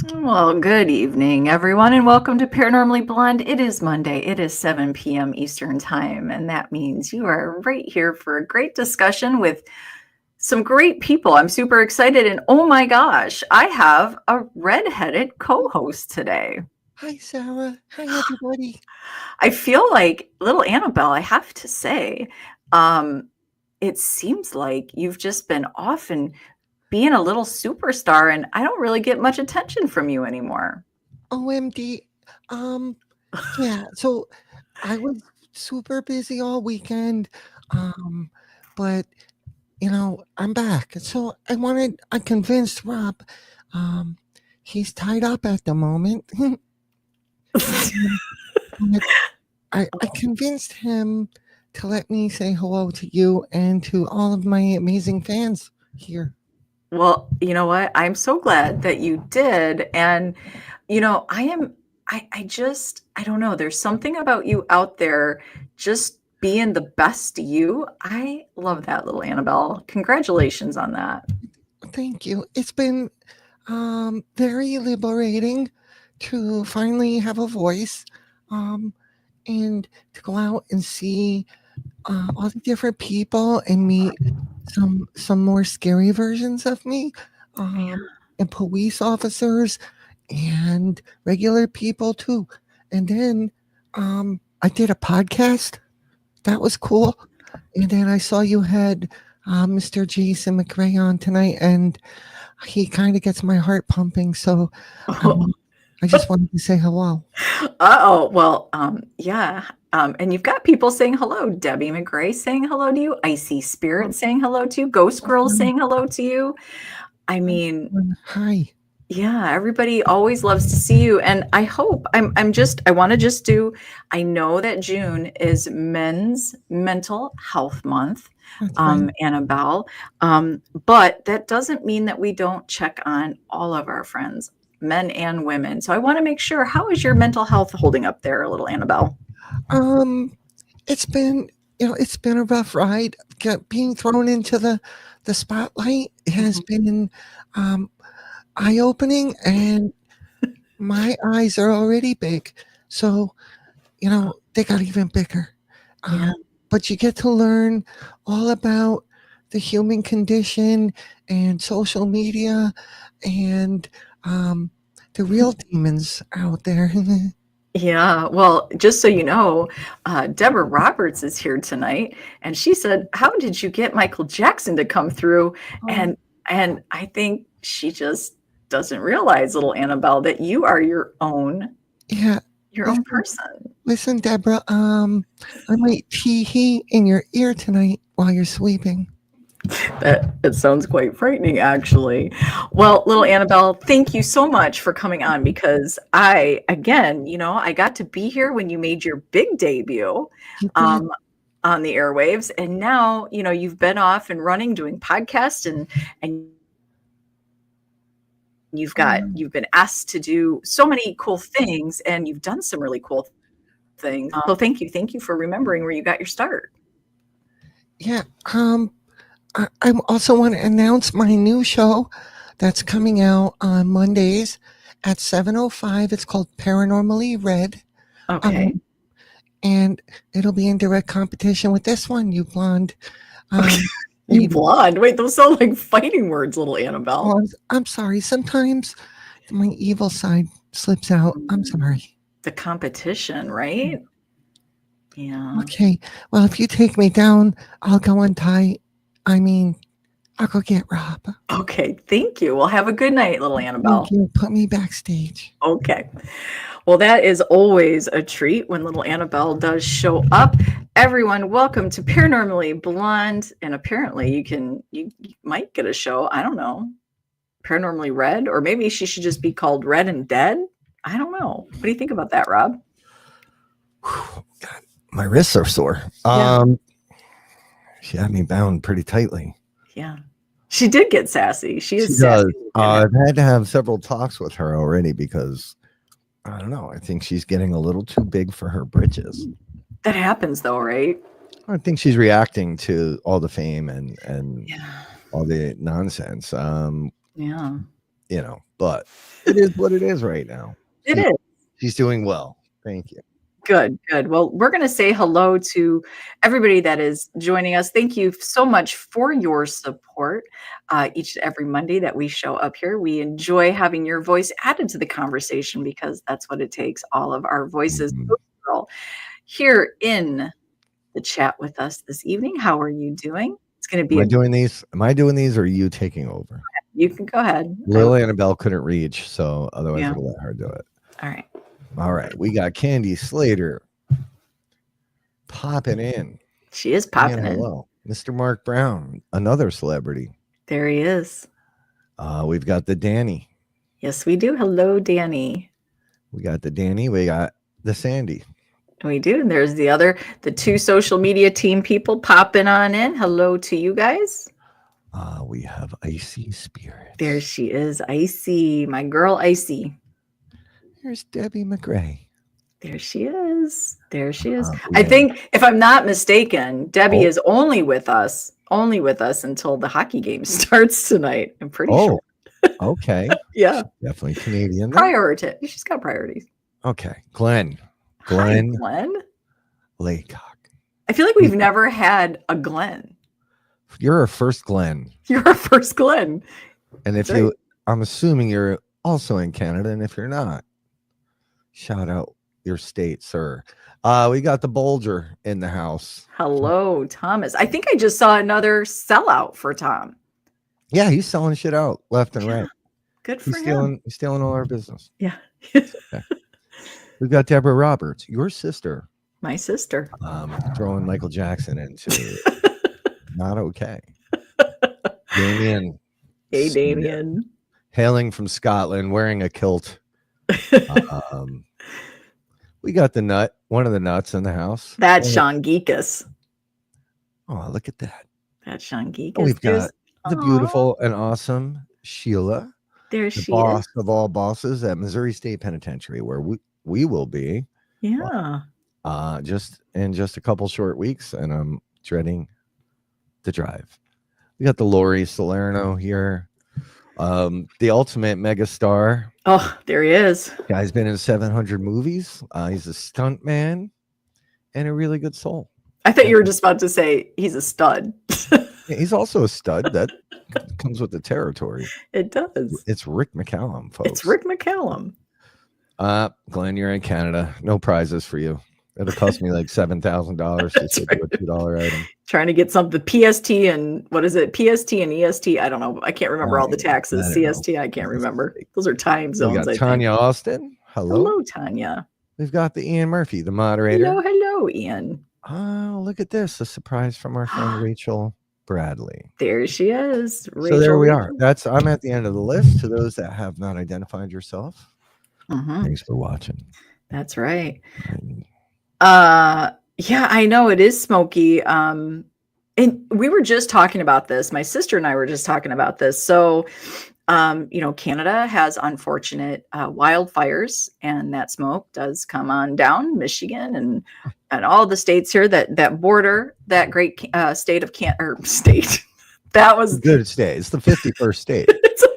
Well, good evening, everyone, and welcome to Paranormally Blonde. It is Monday. It is 7 p.m. Eastern Time, and that means you are right here for a great discussion with some great people. I'm super excited, and oh my gosh, I have a redheaded co-host today. Hi, Sarah. Hi, everybody. I feel like little Annabelle, I have to say, um, it seems like you've just been off and being a little superstar, and I don't really get much attention from you anymore. OMD. Um, yeah, so I was super busy all weekend. Um, but I'm back. So I convinced Rob, um, he's tied up at the moment. But I convinced him to let me say hello to you and to all of my amazing fans here. Well, you know what? I'm so glad that you did. And, I don't know. There's something about you out there just being the best you. I love that, little Annabelle. Congratulations on that. Thank you. It's been very liberating to finally have a voice, um, and to go out and see all the different people and meet some more scary versions of me, and police officers and regular people too. And then I did a podcast that was cool. And then I saw you had Mr. Jason McGray on tonight, and he kind of gets my heart pumping. So um, I just wanted to say hello. Uh-oh. Well, yeah. And you've got people saying hello. Debbie McGray saying hello to you. Icy Spirit Um, saying hello to you. Ghost Girl saying hello to you. I mean, Hi. yeah, everybody always loves to see you, and I hope I wanna just do I know that June is Men's Mental Health Month, That's right. Annabelle, but that doesn't mean that we don't check on all of our friends, men and women, so I wanna make sure, how is your mental health holding up there, little Annabelle? Um, it's been it's been a rough ride. Being thrown into the spotlight has Mhm. been um, eye opening, and my eyes are already big. So they got even bigger. Yeah. But you get to learn all about the human condition and social media and um, the real demons out there. Yeah, well, just so you know, Deborah Roberts is here tonight, and she said, "How did you get Michael Jackson to come through?" Oh, And and I think she just doesn't realize, little Annabelle, that you are yeah. your own Listen, person. listen, Deborah. I might tee hee in your ear tonight while you're sleeping. That it sounds quite frightening, actually. Well, little Annabelle, thank you so much for coming on because again, I got to be here when you made your big debut. You did. Um, on the airwaves, and now you've been off and running doing podcasts, and Um, you've been asked to do so many cool things, and you've done some really cool things. So thank you for remembering where you got your start. yeah. I also want to announce my new show that's coming out on Mondays at 7:05. It's called Paranormally Red. Okay. Um, and it'll be in direct competition with this one, you blonde You lady. blonde, wait, those sound like fighting words, little Annabelle. Oh, I'm sorry. Sometimes my evil side slips out. I'm sorry. The competition, right? Yeah. Okay. Well, if you take me down, I'll go untie. I mean, I'll go get Rob. Okay, thank you. Well, have a good night, little Thank Annabelle. you. Put me backstage. Okay. Well, that is always a treat when little Annabelle does show up. Everyone, welcome to Paranormally Blonde. And apparently you might get a show. I don't know. Paranormally Red, or maybe she should just be called Red and Dead. I don't know. What do you think about that, Rob? God, my wrists are sore. Yeah. She had me bound pretty tightly. Yeah. She did get sassy. She She is sassy. does. I've had to have several talks with her already because I don't know. I think she's getting a little too big for her britches. That happens though, right? I think she's reacting to all the fame and Yeah. all the nonsense. Yeah. but it is what it is right now. It is. She's doing well. Thank you. Good, good. Well, we're going to say hello to everybody that is joining us. Thank you so much for your support each and every Monday that we show up here. We enjoy having your voice added to the conversation because that's what it takes, all of our voices. Mhm. Here in the chat with us this evening. How are you doing? It's going to be Am I doing these or are you taking over? You can go ahead. Lil Annabelle couldn't reach, so otherwise Yeah. I'd let her do it. All right. All right. We got Candy Slater popping in. She is popping in. Hello. Mr. Mark Brown, another celebrity. There he is. We've got the Danny. Yes, we do. Hello, Danny. We got the Danny. We got the Sandy. We do. And there's the two social media team people popping on in. Hello to you guys. We have Icy Spirit. There she is, Icy, my girl Icy. Here's Debbie McGray. There she is. There she is. I think, if I'm not mistaken, Debbie is only with us until the hockey game starts tonight. I'm pretty sure. Okay. Yeah. Definitely Canadian. Priority. She's got priorities. Okay. Glenn. Hi, Glenn. Laycock. I feel like we've never had a Glenn. You're our first Glenn. You're our first Glenn. And I'm assuming you're also in Canada. And if you're not, shout out your state, sir. We got the Bulger in the house. Hello, Thomas. I think I just saw another sellout for Tom. Yeah, he's selling shit out left and right. Good for him. He's stealing all our business. Yeah. Okay. We've got Deborah Roberts, your sister. My sister. Throwing Michael Jackson into not okay. Damien. Hey, Damien. Hailing from Scotland, wearing a kilt. We got the nut, one of the nuts in the house. That's Sean Geekus. Oh, look at that. That's Sean Geekus. We've got the beautiful and awesome Sheila. There the she boss is. of all bosses at Missouri State Penitentiary, where we will be. Yeah. Just in just a couple short weeks, and I'm dreading the drive. We got the Lori Salerno here. The ultimate megastar. Oh, there he is. Guy's been in 700 movies. He's a stunt man and a really good soul. I thought you were just about to say he's a stud. He's also a stud. That comes with the territory. It does. It's Rick McCallum, folks. It's Rick McCallum. Glenn, you're in Canada. No prizes for you. It'll cost me like $7,000 to do a $2 item. Trying to get something PST and what is it? PST and EST. I don't know. I can't remember all the taxes. CST. I can't remember. Those are time zones. We got Tanya Austin. Hello, Tanya. We've got the Ian Murphy, the moderator. Hello, Ian. Oh, look at this. A surprise from our friend Rachel Bradley. There she is. So there we are. I'm at the end of the list. To those that have not identified yourself, thanks for watching. That's right. Yeah, I know it is smoky. And we were just talking about this. My sister and I were just talking about this. So, Canada has unfortunate wildfires, and that smoke does come on down Michigan and all the states here that border that great state of state. That was good state. It's the 51st state.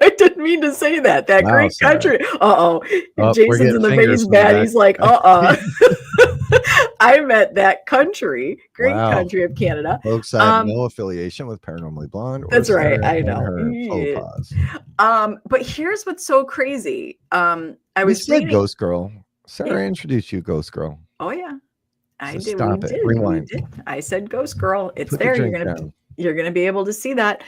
I didn't mean to say that. That great country. Jason's in the face bad. He's like, I meant that country, great country of Canada. Folks, I have no affiliation with Paranormally Blonde. That's right. I know. But here's what's so crazy. I was reading Ghost Girl. Sarah introduced you, Ghost Girl. Oh yeah, I did. Stop it. Rewind. I said Ghost Girl. It's Put there. You're gonna be able to see that.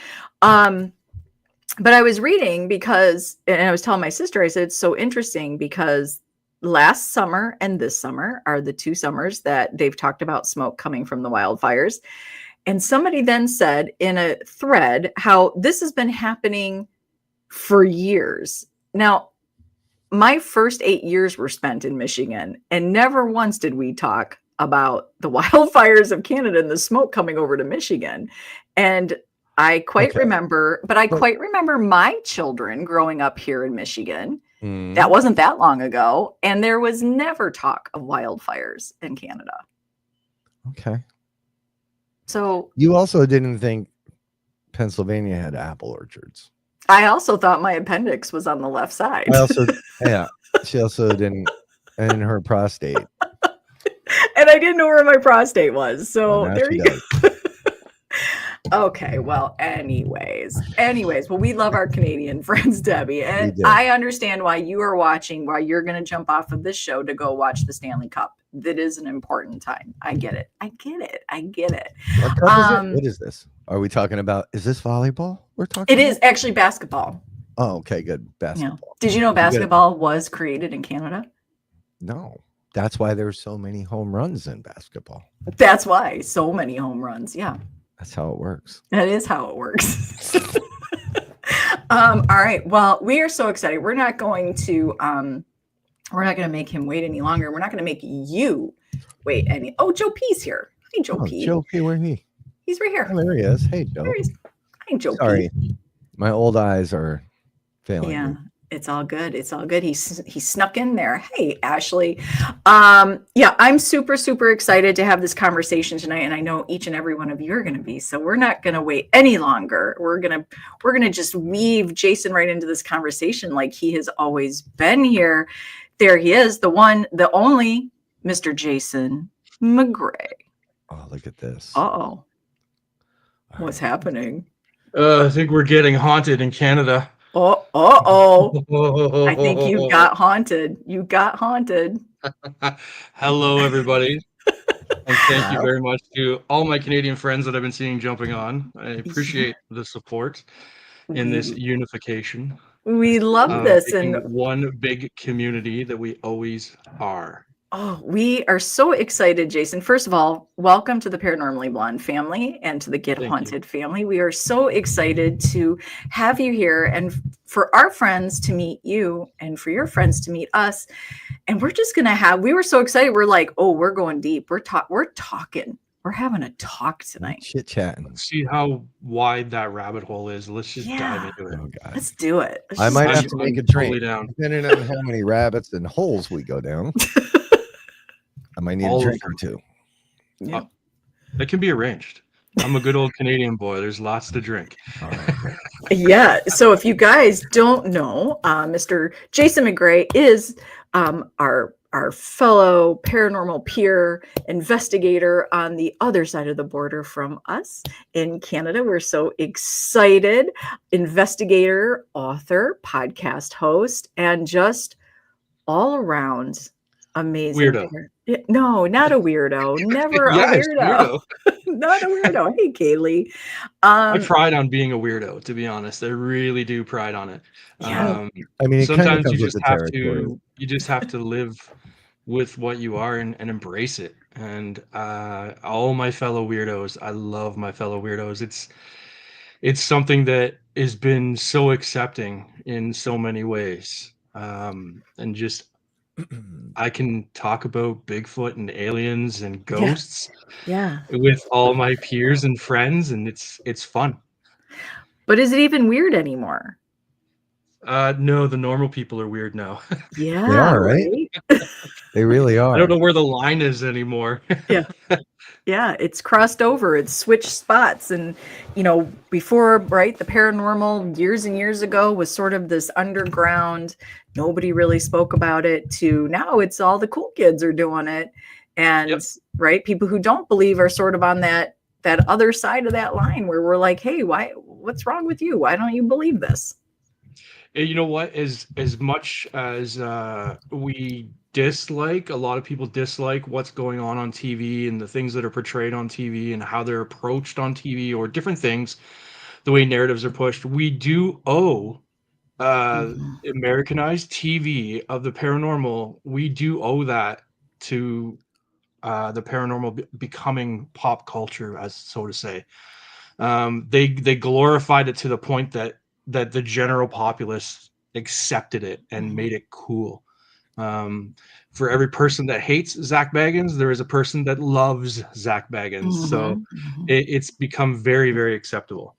But I was reading and I was telling my sister, I said, it's so interesting because last summer and this summer are the two summers that they've talked about smoke coming from the wildfires. And somebody then said in a thread how this has been happening for years. Now, my first 8 years were spent in Michigan, and never once did we talk about the wildfires of Canada and the smoke coming over to Michigan. And I quite remember my children growing up here in Michigan. That wasn't that long ago. And there was never talk of wildfires in Canada. Okay. So you also didn't think Pennsylvania had apple orchards. I also thought my appendix was on the left side. I also, yeah, she also didn't, and her prostate. And I didn't know where my prostate was. So Now there she you does. go. Okay, well, anyways, well, we love our Canadian friends, Debbie, and do. I understand why you are watching, why you're going to jump off of this show to go watch the Stanley Cup. That is an important time. I get it. What cup is it? What is this? Are we talking about? Is this volleyball? We're talking. It is actually basketball. Oh, okay, good. Yeah. Basketball. Did you know basketball was created in Canada? No, that's why there's so many home runs in basketball. That's why so many home runs. Yeah. That's how it works. That is how it works. All right. Well, we are so excited. We're not going to make him wait any longer. We're not going to make you wait any. Oh, Joe P's here. Hi, Joe P. Joe P, where he? He's right here. Oh, there he is. Hey, Joe. Hi, Joe Sorry, P. my old eyes are failing. Yeah. me. It's all good. He snuck in there. Hey, Ashley. Yeah, I'm super, super excited to have this conversation tonight. And I know each and every one of you are going to be, so we're not going to wait any longer. We're going to just weave Jason right into this conversation like he has always been here. There he is, the one, the only Mr. Jason McGray. Oh, look at this. Uh-oh. What's happening? I think we're getting haunted in Canada. I think you got haunted. Hello, everybody. And thank you very much to all my Canadian friends that I've been seeing jumping on. I appreciate the support in this unification. We love this. Making And one big community that we always are. oh, we are so excited, Jason. First of all, welcome to the Paranormally Blonde family and to the Get Thank Haunted family. We are so excited to have you here and for our friends to meet you and for your friends to meet us. And we're just going to we were so excited. We're like, oh, we're going deep. We're talking. We're having a talk tonight. Chit chatting. Let's see how wide that rabbit hole is. Let's just dive into it. Oh, God. Let's do it. I might have I'm to make a totally drink. down. Depending on how many rabbits and holes we go down. I might need All a of drink them. or two. Yeah. That can be arranged. I'm a good old Canadian boy. There's lots to drink. All right. Yeah. So if you guys don't know, Mr. Jason McGray is our fellow paranormal peer investigator on the other side of the border from us in Canada. We're so excited. Investigator, author, podcast host, and just all around amazing. Weirdo. No, not a weirdo. Never Yes, a weirdo. Not a weirdo. Hey, Kaylee. I pride on being a weirdo, to be honest. I really do pride on it. Yeah. I mean, it kind of Sometimes comes you with just the have territory. to live with what you are and embrace it. And all my fellow weirdos, I love my fellow weirdos. It's something that has been so accepting in so many ways. And just I can talk about Bigfoot and aliens and ghosts Yeah. with all my peers and friends, and it's fun. But is it even weird anymore? No, the normal people are weird now. Yeah. They are, right? They really are. I don't know where the line is anymore. Yeah, it's crossed over. It's switched spots. And, before, right, the paranormal years and years ago was sort of this underground, nobody really spoke about it, to now it's all the cool kids are doing it. And, Yep. right, people who don't believe are sort of on that other side of that line where we're like, hey, what's wrong with you? Why don't you believe this? You know what? As much as we dislike, a lot of people dislike what's going on TV and the things that are portrayed on TV and how they're approached on TV or different things, the way narratives are pushed. We do owe Americanized TV of the paranormal. We do owe that to the paranormal becoming pop culture, as so to say. They glorified it to the point that the general populace accepted it and made it cool. For every person that hates Zach Baggins, there is a person that loves Zach Baggins. So it's become very, very acceptable.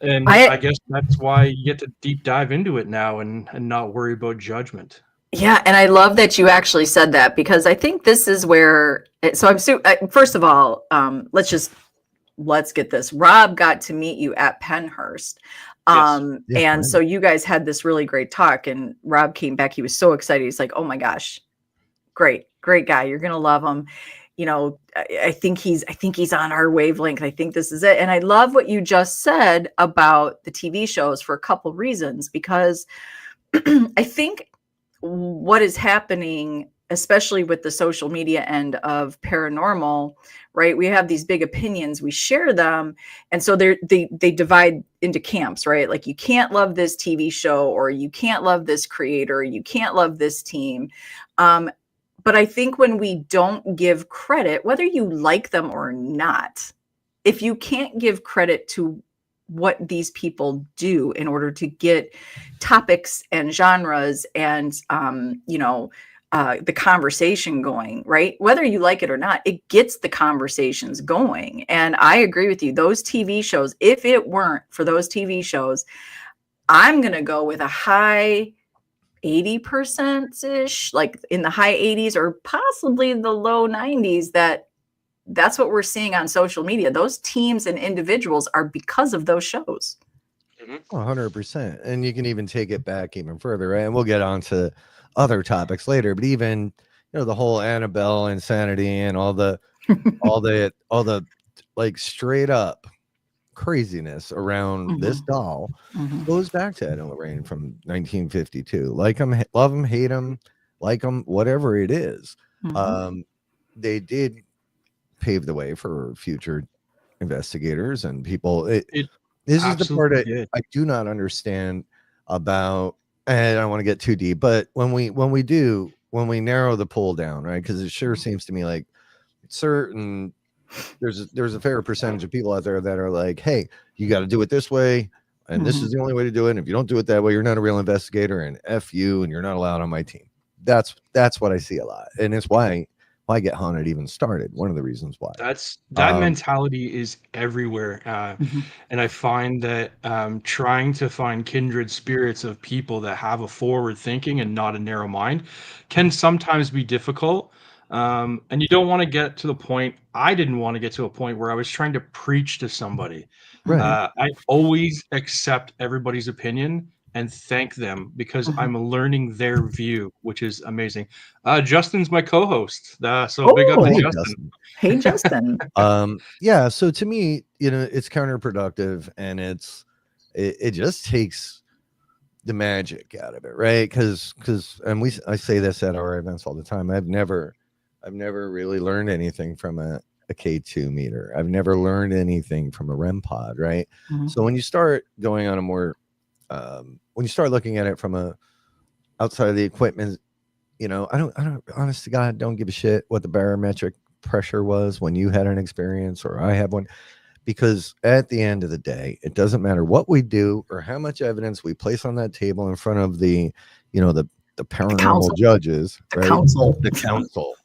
And I guess that's why you get to deep dive into it now and not worry about judgment. Yeah, and I love that you actually said that, because I think this is where. So first of all, let's get this. Rob got to meet you at Pennhurst. Yes. Yeah, And right. so you guys had this really great talk, and Rob came back. He was so excited. He's like, oh my gosh, great guy. You're going to love him. You know, I think he's on our wavelength. I think this is it. And I love what you just said about the TV shows for a couple reasons, because I think what is happening, especially with the social media end of paranormal, right? We have these big opinions, we share them, and so they divide into camps, right? Like, you can't love this TV show, or you can't love this creator, you can't love this team. But I think when we don't give credit, whether you like them or not, if you can't give credit to what these people do in order to get topics and genres and the conversation going, right? Whether you like it or not, it gets the conversations going. And I agree with you. Those TV shows, if it weren't for those TV shows, I'm going to go with a high 80% ish, like in the high 80s or possibly the low 90s, that's what we're seeing on social media. Those teams and individuals are because of those shows. 100%. And you can even take it back even further, right? And we'll get on to other topics later, but even, the whole Annabelle insanity and all the like straight up craziness around this doll goes back to Ed and Lorraine from 1952. Like them, love them, hate them, like them, whatever it is. They did pave the way for future investigators and people. This is the part I do not understand about, and I don't want to get too deep, but when we narrow the pool down, right? Because it sure seems to me like there's a fair percentage of people out there that are like, hey, you got to do it this way, and this is the only way to do it. And if you don't do it that way, you're not a real investigator, and F you, and you're not allowed on my team. That's what I see a lot, and it's why Get Haunted even started. One of the reasons why. That mentality is everywhere, and I find that trying to find kindred spirits of people that have a forward thinking and not a narrow mind can sometimes be difficult. And you don't want to get to the point. I didn't want to get to a point where I was trying to preach to somebody. Right. I always accept everybody's opinion and thank them because I'm learning their view, which is amazing. Justin's my co-host, so big up to Hey, Justin. Hey, Justin. Yeah. So to me, it's counterproductive, and it just takes the magic out of it, right? Because I say this at our events all the time. I've never really learned anything from a K2 meter. I've never learned anything from a REM pod, right? So when you start going on a more when you start looking at it from a outside of the equipment, I don't honest to God, don't give a shit what the barometric pressure was when you had an experience or I have one, because at the end of the day, it doesn't matter what we do or how much evidence we place on that table in front of the paranormal judges, right? The council.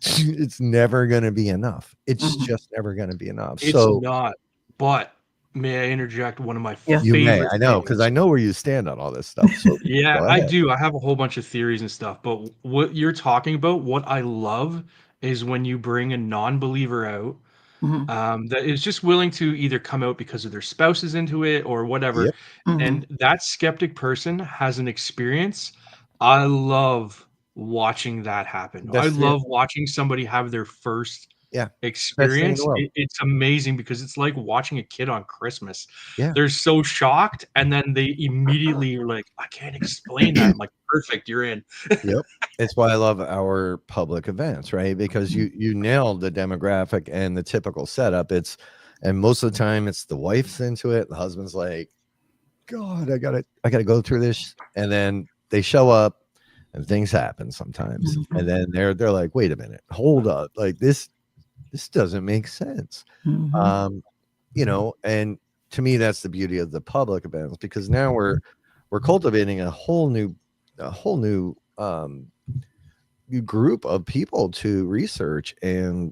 It's never going to be enough. It's just never going to be enough. It's not. But may I interject one of my favorite You may. I know, things? because I know where you stand on all this stuff. So Yeah, I do. I have a whole bunch of theories and stuff. But what you're talking about, what I love is when you bring a non-believer out that is just willing to either come out because of their spouse is into it or whatever. Yep. And that skeptic person has an experience. I love watching that happen. I love watching somebody have their first experience. It's amazing because it's like watching a kid on Christmas. They're so shocked, and then they immediately are like, I can't explain that. I'm like, perfect, you're in. Yep. It's why I love our public events, right? Because you nailed the demographic and the typical setup. And most of the time it's the wife's into it, the husband's like, God, I gotta go through this, and then they show up and things happen sometimes, and then they're like, wait a minute, hold up, like this doesn't make sense. And to me, that's the beauty of the public events, because now we're cultivating a whole new group of people to research and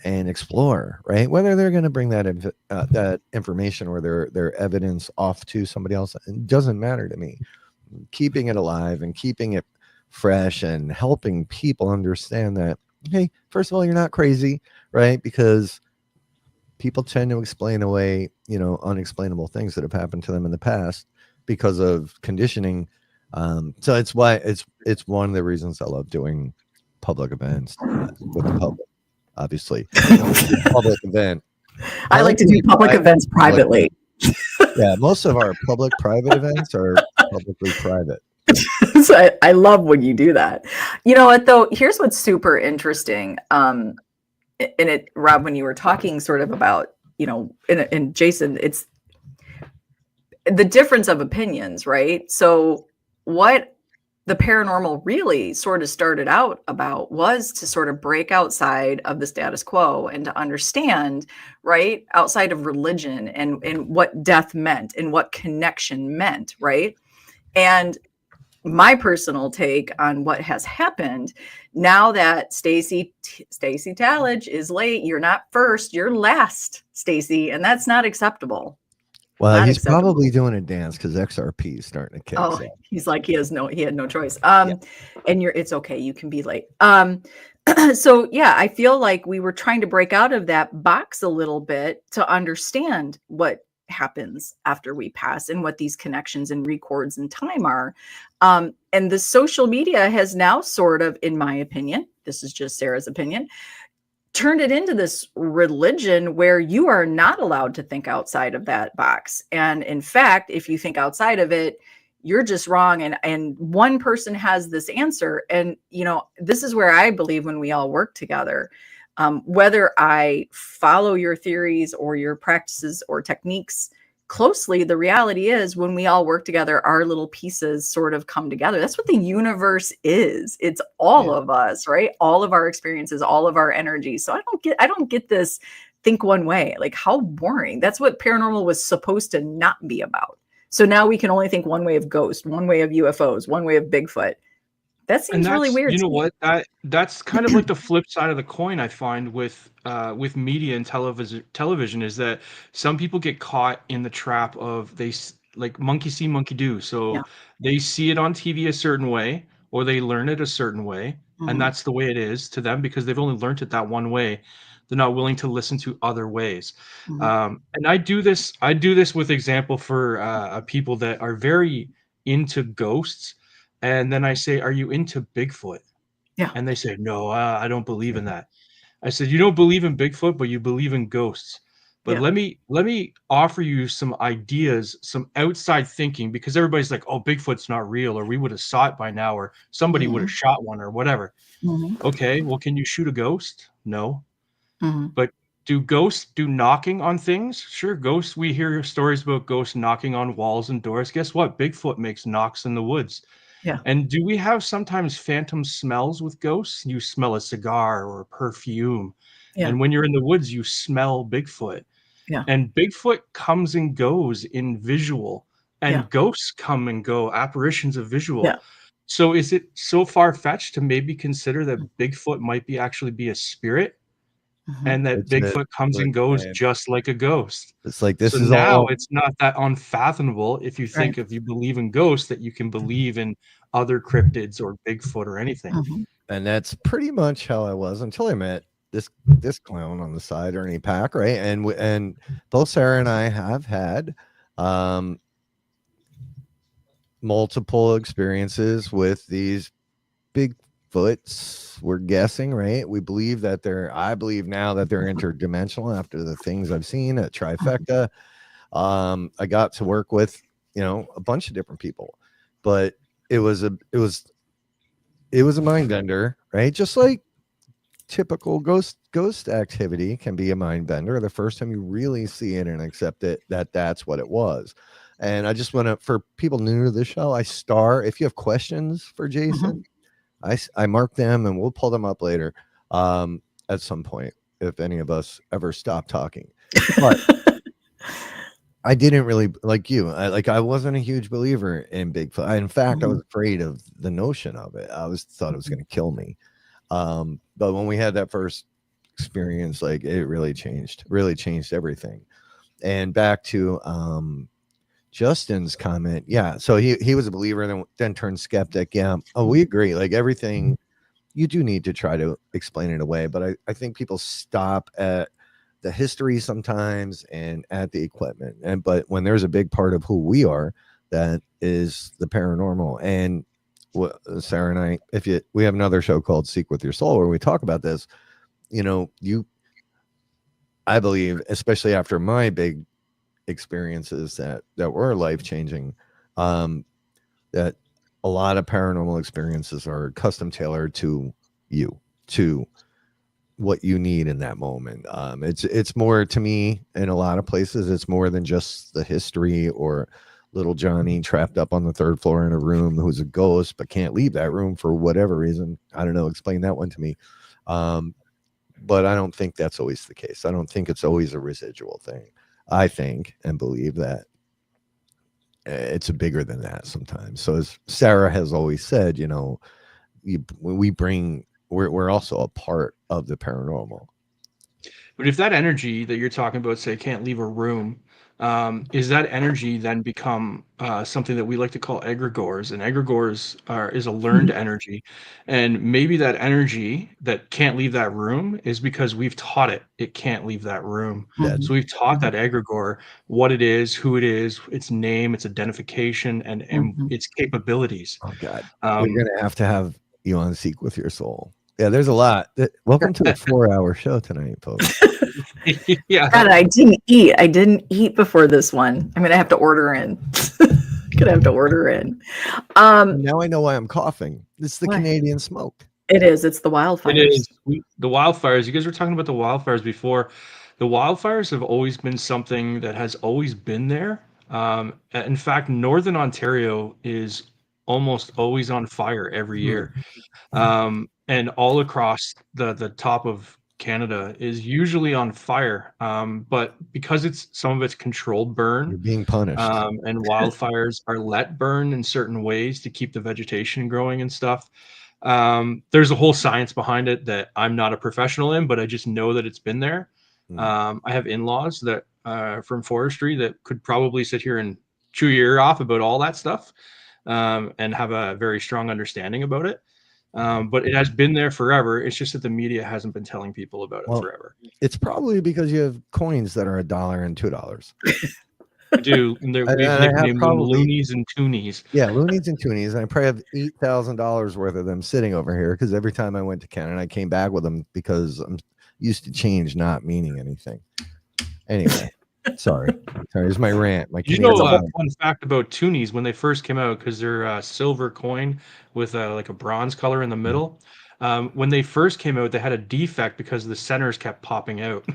explore, right? Whether they're going to bring that information or their evidence off to somebody else, it doesn't matter to me. Keeping it alive and keeping it fresh and helping people understand that, hey, first of all, you're not crazy, right? Because people tend to explain away, unexplainable things that have happened to them in the past because of conditioning. So it's why it's one of the reasons I love doing public events with the public. Obviously, public event. I like to do public events privately. Yeah, most of our public private events are publicly private. So I love when you do that. You know what though? Here's what's super interesting. And Rob, when you were talking sort of about, and Jason, it's the difference of opinions, right? So what the paranormal really sort of started out about was to sort of break outside of the status quo and to understand, right, outside of religion and what death meant and what connection meant, right? And my personal take on what has happened now that Stacy Talladge is late, you're not first, you're last, Stacy, and that's not acceptable. Well, he's probably doing a dance because XRP is starting to kick. Oh, he's like he had no choice. Yeah. And it's okay, you can be late. So yeah, I feel like we were trying to break out of that box a little bit to understand what happens after we pass and what these connections and records in time are. And the social media has now sort of, in my opinion, this is just Sarah's opinion, turned it into this religion where you are not allowed to think outside of that box. And in fact, if you think outside of it, you're just wrong. And one person has this answer. And, this is where I believe when we all work together, whether I follow your theories or your practices or techniques closely, the reality is when we all work together, our little pieces sort of come together. That's what the universe is. It's all of us, right? All of our experiences, all of our energy. So I don't get this think one way. Like, how boring. That's what paranormal was supposed to not be about. So now we can only think one way of ghost, one way of UFOs, one way of Bigfoot. That seems really weird. You know what? That's kind of like the flip side of the coin. I find with media and television is that some people get caught in the trap of like monkey see, monkey do. So they see it on TV a certain way, or they learn it a certain way, and that's the way it is to them because they've only learned it that one way. They're not willing to listen to other ways. And I do this with example for people that are very into ghosts. And then I say, are you into Bigfoot? Yeah. And they say, no, I don't believe in that. I said, you don't believe in Bigfoot, but you believe in ghosts. But let me offer you some ideas, some outside thinking, because everybody's like, oh, Bigfoot's not real, or we would have saw it by now, or somebody would have shot one or whatever. Okay, well, can you shoot a ghost? No. But do ghosts do knocking on things? Sure, ghosts, we hear stories about ghosts knocking on walls and doors. Guess what? Bigfoot makes knocks in the woods. Yeah. And do we have sometimes phantom smells with ghosts? You smell a cigar or a perfume. Yeah. And when you're in the woods, you smell Bigfoot. Yeah. And Bigfoot comes and goes in visual. And ghosts come and go, apparitions of visual. Yeah. So is it so far-fetched to maybe consider that Bigfoot might actually be a spirit? And that Bigfoot comes and goes just like a ghost. It's like this so is now all... it's not that unfathomable if you think if you believe in ghosts that you can believe in other cryptids or Bigfoot or anything. And that's pretty much how I was until I met this clown on the side, Ernie Pack, right? And both Sarah and I have had multiple experiences with these Bigfoots. We're guessing, right? We believe that I believe now that they're interdimensional after the things I've seen at Trifecta. I got to work with, a bunch of different people, but it was a mind bender, right? Just like typical ghost activity can be a mind bender. The first time you really see it and accept it, that's what it was. And I just want to, for people new to the show, if you have questions for Jason, I mark them and we'll pull them up later at some point if any of us ever stop talking. But I didn't really, like you, I wasn't a huge believer in Bigfoot. In fact, I was afraid of the notion of it. I thought it was going to kill me. But when we had that first experience, like it really changed everything. And back to Justin's comment, so he was a believer and then turned skeptic. We agree, like everything you do need to try to explain it away, but I think people stop at the history sometimes and at the equipment. But when there's a big part of who we are, that is the paranormal. And Sarah and I, we have another show called Seek with Your Soul where we talk about this. I believe, especially after my big experiences that were life-changing, that a lot of paranormal experiences are custom tailored to you, to what you need in that moment. It's more, to me, in a lot of places, it's more than just the history or little Johnny trapped up on the 3rd floor in a room who's a ghost but can't leave that room for whatever reason. I don't know. Explain that one to me. But I don't think that's always the case. I don't think it's always a residual thing. I think and believe that it's bigger than that sometimes. So as Sarah has always said, we're also a part of the paranormal. But if that energy that you're talking about, say, can't leave a room, is that energy then become something that we like to call egregores? And egregores is a learned energy. And maybe that energy that can't leave that room is because we've taught it can't leave that room. So we've taught that egregore what it is, who it is, its name, its identification, and its capabilities. Oh, God. We're going to have you on Seek with Your Soul. Yeah, there's a lot. Welcome to the 4-hour show tonight, folks. Yeah. God, I didn't eat before this one. I'm gonna have to order in. Now I know why I'm coughing. It's the Canadian smoke. It is. It's the wildfires. It is. The wildfires. You guys were talking about the wildfires before. The wildfires have always been something that has always been there. In fact, Northern Ontario is almost always on fire every year. And all across the top of Canada is usually on fire. But because some of it's controlled burn, you're being punished. And wildfires are let burn in certain ways to keep the vegetation growing and stuff. There's a whole science behind it that I'm not a professional in, but I just know that it's been there. I have in-laws that from forestry that could probably sit here and chew your ear off about all that stuff, and have a very strong understanding about it. But it has been there forever. It's just that the media hasn't been telling people about it forever. It's probably because you have coins that are $1 and $2. I do. And we've nicknamed them loonies and toonies. Yeah, loonies and toonies. And I probably have $8,000 worth of them sitting over here because every time I went to Canada, I came back with them because I'm used to change not meaning anything. Anyway. Sorry, it's my rant. You know, a fun fact about toonies when they first came out, because they're a silver coin with like a bronze color in the middle. When they first came out, they had a defect because the centers kept popping out.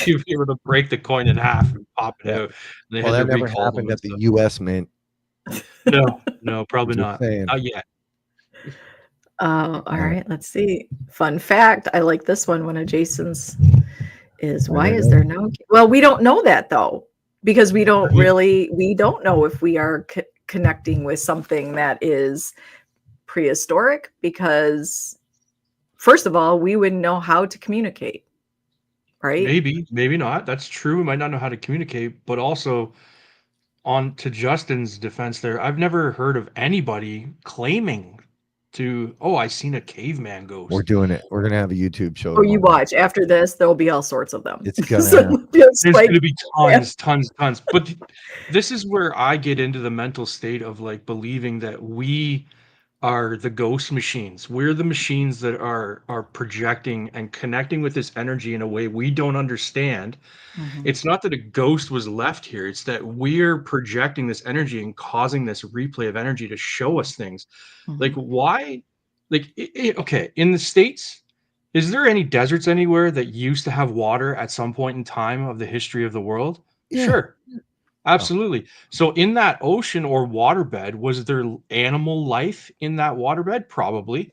You'd be able to break the coin in half and pop it out. Well, that never happened at the U.S. Mint. No, probably not. Not yet. All right, let's see. Fun fact. I like this one. One of Jason's is why is there no? Well, we don't know that though, because we don't know if we are connecting with something that is prehistoric, because first of all, we wouldn't know how to communicate, right? Maybe not. That's true. We might not know how to communicate, but also on to Justin's defense there, I've never heard of anybody claiming I seen a caveman ghost. We're doing it. We're gonna have a YouTube show. Oh, you watch. After this, there'll be all sorts of them. It's gonna there's gonna be tons. But this is where I get into the mental state of like believing that we are the ghost machines. We're the machines that are projecting and connecting with this energy in a way we don't understand. It's not that a ghost was left here. It's that we're projecting this energy and causing this replay of energy to show us things. Like why? Like, okay, in the States, is there any deserts anywhere that used to have water at some point in time of the history of the world? Yeah. Sure. Absolutely. So in that ocean or waterbed, was there animal life in that waterbed? Probably.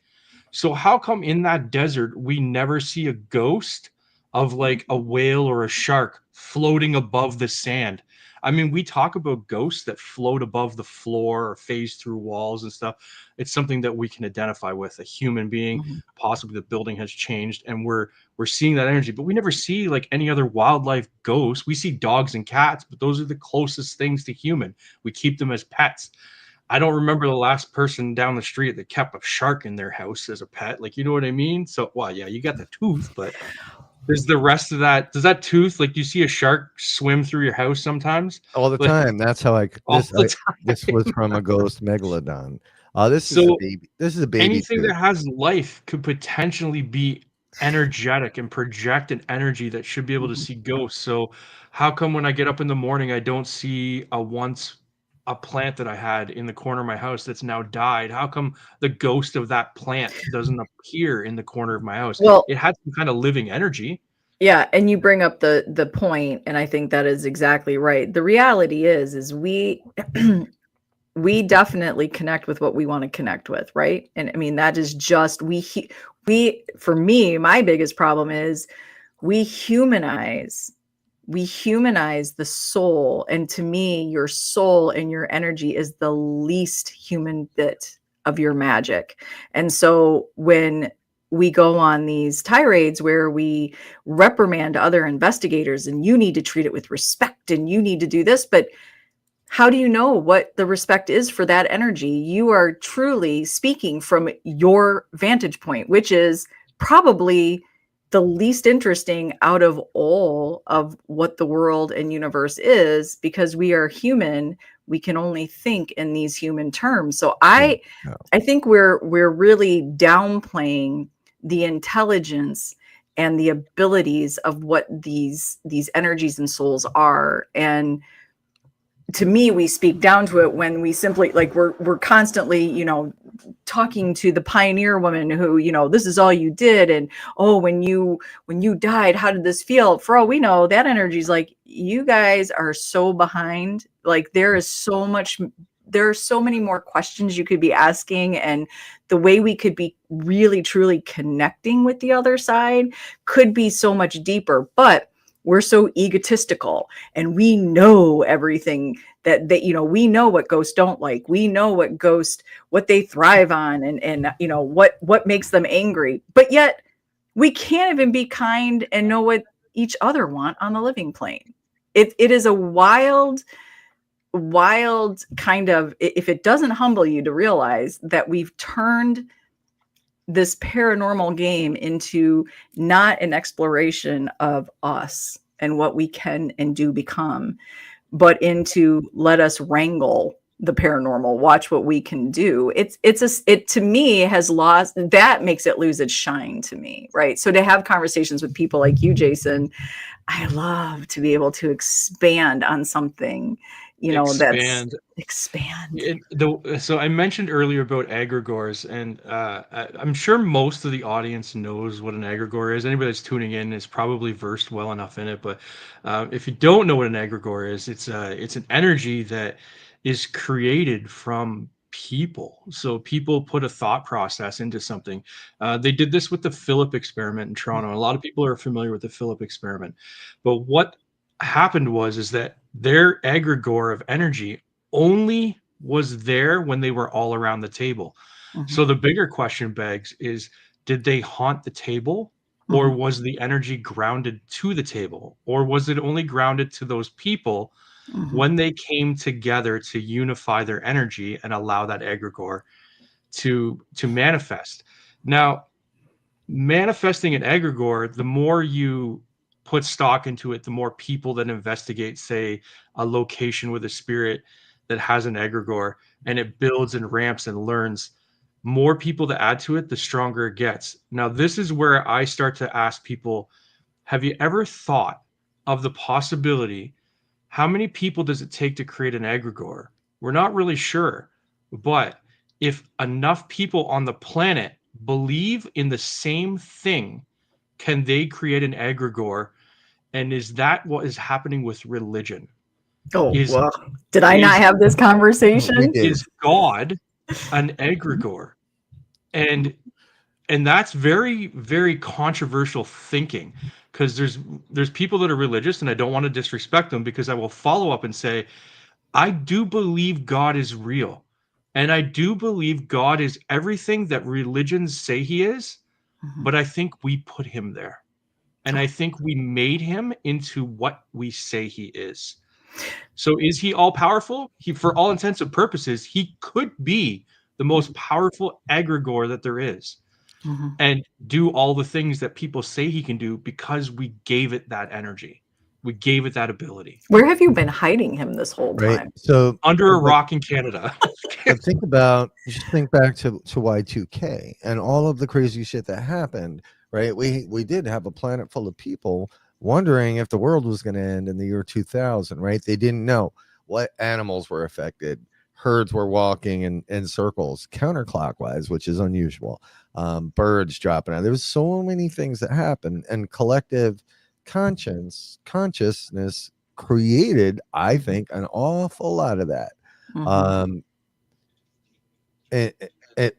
So how come in that desert we never see a ghost of like a whale or a shark floating above the sand? I mean, we talk about ghosts that float above the floor or phase through walls and stuff. It's something that we can identify with, a human being. Possibly the building has changed and we're seeing that energy, but we never see like any other wildlife ghosts. We see dogs and cats, but those are the closest things to human. We keep them as pets. I don't remember the last person down the street that kept a shark in their house as a pet. Like, you know what I mean? So, well, yeah, you got the tooth, but Does the rest of that, does that tooth, like, you see a shark swim through your house sometimes? All the Like, time. That's how all the this was from a ghost megalodon. This is a So baby. This is a baby anything tooth. that has life could potentially be energetic and project an energy that should be able to Mhm. see ghosts. So how come when I get up in the morning I don't see a plant that I had in the corner of my house that's now died? How come the ghost of that plant doesn't appear in the corner of my house? Well, It had some kind of living energy. yeah, and you bring up the point, and I think that is exactly right. The reality is we we definitely connect with what we want to connect with, right? And I mean that is just we for me, my biggest problem is we humanize we humanize the soul, and to me your soul and your energy is the least human bit of your magic. And so when we go on these tirades where we reprimand other investigators and you need to treat it with respect and you need to do this, but how do you know what the respect is for that energy? You are truly speaking from your vantage point, which is probably the least interesting out of all of what the world and universe is, because we are human. We can only think in these human terms. So Yeah. I think we're really downplaying the intelligence and the abilities of what these energies and souls are. And to me, we speak down to it when we simply, like, we're constantly, talking to the pioneer woman who, this is all you did, and oh, when you died, how did this feel? For all we know, that energy is like, you guys are so behind. Like, there are so many more questions you could be asking, and the way we could be really truly connecting with the other side could be so much deeper. But we're so egotistical, and we know everything that we know what ghosts don't like. We know what they thrive on, and what makes them angry. But yet we can't even be kind and know what each other want on the living plane. It is a wild kind of, if it doesn't humble you to realize that we've turned this paranormal game into not an exploration of us and what we can and do become, but into let us wrangle the paranormal, watch what we can do. It to me has lost, that makes it lose its shine to me, right? So to have conversations with people like you, Jason, I love to be able to expand on something, that's Expand. expand. So I mentioned earlier about egregores, and I'm sure most of the audience knows what an egregore is. Anybody that's tuning in is probably versed well enough in it. But if you don't know what an egregore is, it's an energy that is created from people. So people put a thought process into something. They did this with the Philip experiment in Toronto. And a lot of people are familiar with the Philip experiment. But what happened is that their egregore of energy only was there when they were all around the table. So the bigger question begs is, did they haunt the table, or Mhm. was the energy grounded to the table, or was it only grounded to those people Mhm. when they came together to unify their energy and allow that egregore to manifest? Now, manifesting an egregore, the more you put stock into it, the more people that investigate, say, a location with a spirit that has an egregore, and it builds and ramps and learns, more people to add to it, the stronger it gets. Now, this is where I start to ask people, have you ever thought of the possibility? How many people does it take to create an egregore? We're not really sure. But if enough people on the planet believe in the same thing, can they create an egregore? And is that what is happening with religion? Oh, Is well, did I not is have this We conversation? did. is God an egregore? And that's very, very controversial thinking, because there's people that are religious, and I don't want to disrespect them, because I will follow up and say, I do believe God is real. And I do believe God is everything that religions say he is, Mhm. but I think we put him there. And I think we made him into what we say he is. So is he all powerful? He, for all intents and purposes, he could be the most powerful egregore that there is. Mhm. and do all the things that people say he can do because we gave it that energy. We gave it that ability. Where have you been hiding him this whole Right. time? So Under a rock in Canada. but think about, just think back to Y2K and all of the crazy shit that happened, right? We did have a planet full of people wondering if the world was going to end in the year 2000, right? They didn't know what animals were affected. Herds were walking in circles counterclockwise, which is unusual. Birds dropping out. There was so many things that happened, and collective consciousness created, I think, an awful lot of that. Mhm.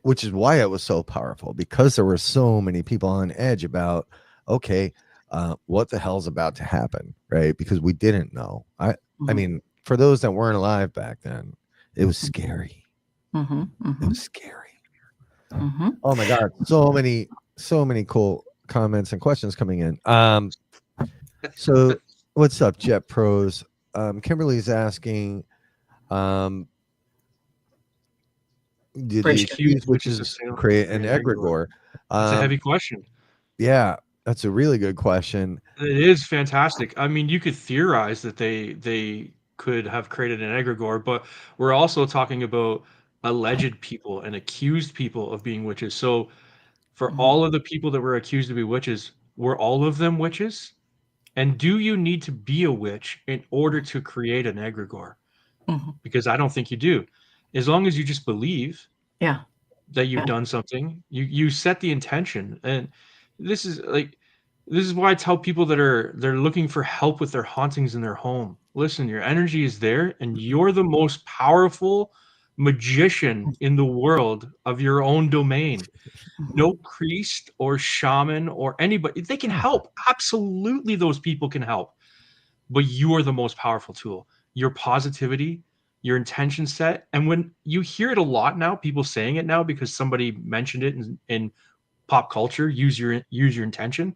Which is why it was so powerful, because there were so many people on edge about, okay, what the hell's about to happen, right? Because we didn't know. I Mhm. mean, for those that weren't alive back then, it was scary. Mhm. It Mhm. was scary. Mhm. Oh my god, so many cool comments and questions coming in. So what's up, Jet Pros? Kimberly's asking, did For the sure. accused Witches witches of Salem create an create an egregore? egregore? It's a heavy question. Yeah, that's a really good question. It is fantastic. I mean, you could theorize that they could have created an egregore, but we're also talking about alleged people and accused people of being witches. So for Mhm. all of the people that were accused to be witches, were all of them witches? And do you need to be a witch in order to create an egregore? Mhm. Because I don't think you do. As long as you just believe Yeah. that you've Yeah. done something, you set the intention. And this is like this is why I tell people that they're looking for help with their hauntings in their home. Listen, your energy is there, and you're the most powerful magician in the world of your own domain. Mhm. No priest or shaman or anybody, they can help. Absolutely, those people can help. But you are the most powerful tool. Your positivity, your intention set. And when you hear it a lot now, people saying it now because somebody mentioned it in pop culture, use your intention.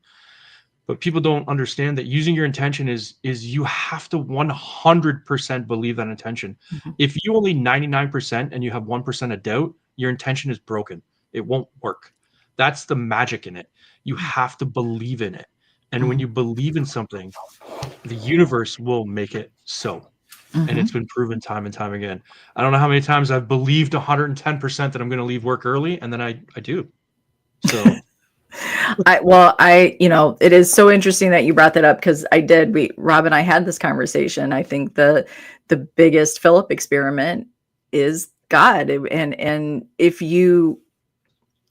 But people don't understand that using your intention is you have to 100% believe that intention. Mhm. If you only 99% and you have 1% of doubt, your intention is broken. It won't work. That's the magic in it. You have to believe in it. And when Mhm. you believe in something, the universe will make it so. And it's Mhm. been proven time and time again. I don't know how many times I've believed 110% that I'm going to leave work early, and then I do. So It is so interesting that you brought that up, because Rob and I had this conversation. I think the biggest Philip experiment is God. And if you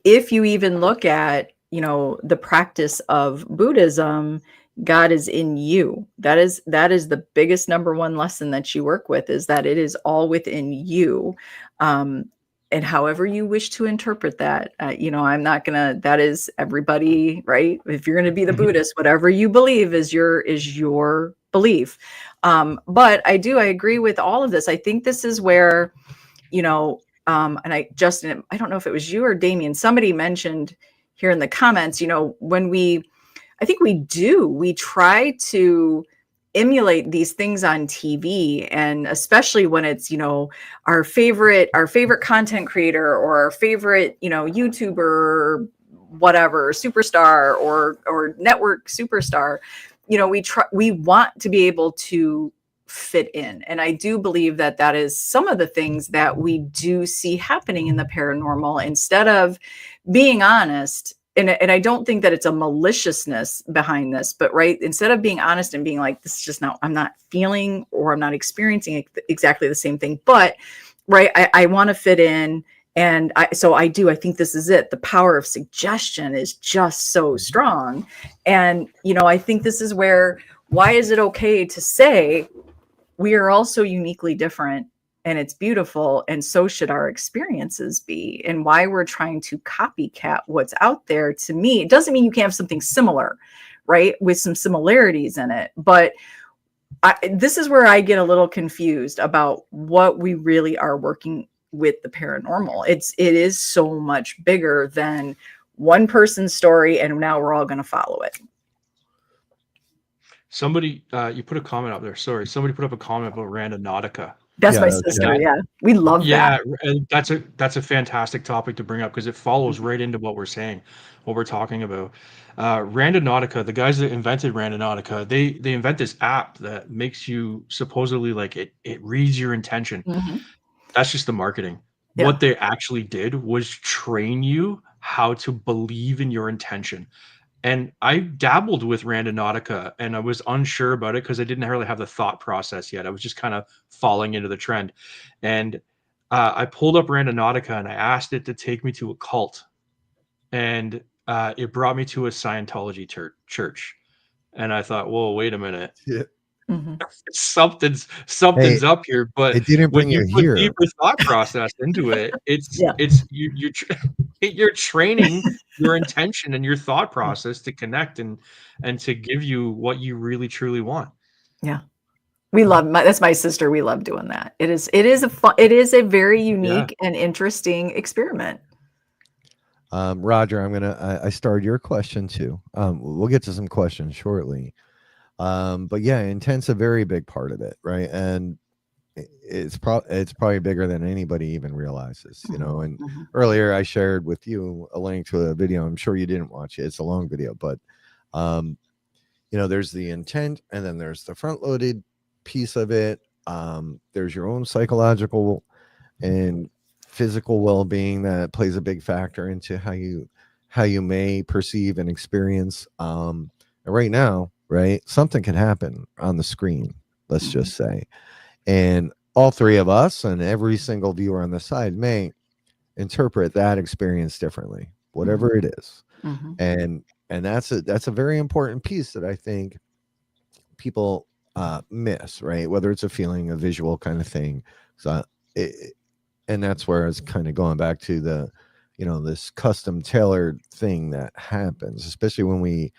even look at, the practice of Buddhism, God is in you. That is the biggest number one lesson that you work with, is that it is all within you. Um, and however you wish to interpret that, I'm not gonna, that is everybody, right? If you're gonna be the mhm. Buddhist, whatever you believe is your belief. But I agree with all of this. I think this is where, Justin, I don't know if it was you or Damien, somebody mentioned here in the comments, I think we try to emulate these things on TV, and especially when it's, our favorite content creator, or our favorite, YouTuber, whatever, superstar, or network superstar, we want to be able to fit in. And I do believe that that is some of the things that we do see happening in the paranormal. Instead of being honest, and I don't think that it's a maliciousness behind this, but right, instead of being honest and being like, this is just not, I'm not feeling, or I'm not experiencing exactly the same thing, but right, I want to fit in. And I think this is it. The power of suggestion is just so strong. And, I think this is where, why is it okay to say we are also uniquely different, and it's beautiful, and so should our experiences be? And why we're trying to copycat what's out there, to me, it doesn't mean you can't have something similar, right, with some similarities in it. But this is where I get a little confused about what we really are working with the paranormal. It is so much bigger than one person's story, and now we're all going to follow it. Somebody, you put a comment up there. Sorry, somebody put up a comment about Randonautica. That's Yeah, my that's sister. right. Yeah, we love Yeah, that. and that's a fantastic topic to bring up because it follows right into what we're saying, what we're talking about. Randonautica, the guys that invented Randonautica, they invent this app that makes you supposedly like it reads your intention. Mhm. That's just the marketing. Yeah. What they actually did was train you how to believe in your intention. And I dabbled with Randonautica and I was unsure about it because I didn't really have the thought process yet. I was just kind of falling into the trend. And I pulled up Randonautica and I asked it to take me to a cult. And it brought me to a Scientology church. And I thought, whoa, wait a minute. Yeah. Mhm. Something's Hey, up here. But it didn't when bring you you put here. deeper thought process into it, Yeah. you're training your intention and your thought process to connect and to give you what you really truly want. Yeah. We love that's my sister. We love doing that. It is a very Yeah. unique and interesting experiment. Roger, I started your question too. We'll get to some questions shortly. But yeah, intent's a very big part of it, right? And it's probably bigger than anybody even realizes, you know. And Mhm. earlier I shared with you a link to a video. I'm sure you didn't watch it. It's a long video, but you know, there's the intent, and then there's the front loaded piece of it. There's your own psychological and physical well-being that plays a big factor into how you may perceive and experience. And right now, right, something can happen on the screen, let's just say, and all three of us and every single viewer on the side may interpret that experience differently, whatever it is. Mhm. And that's a very important piece that I think people miss, right? Whether it's a feeling, a visual kind of thing. So it, and that's where it's kind of going back to the, you know, this custom tailored thing that happens, especially when we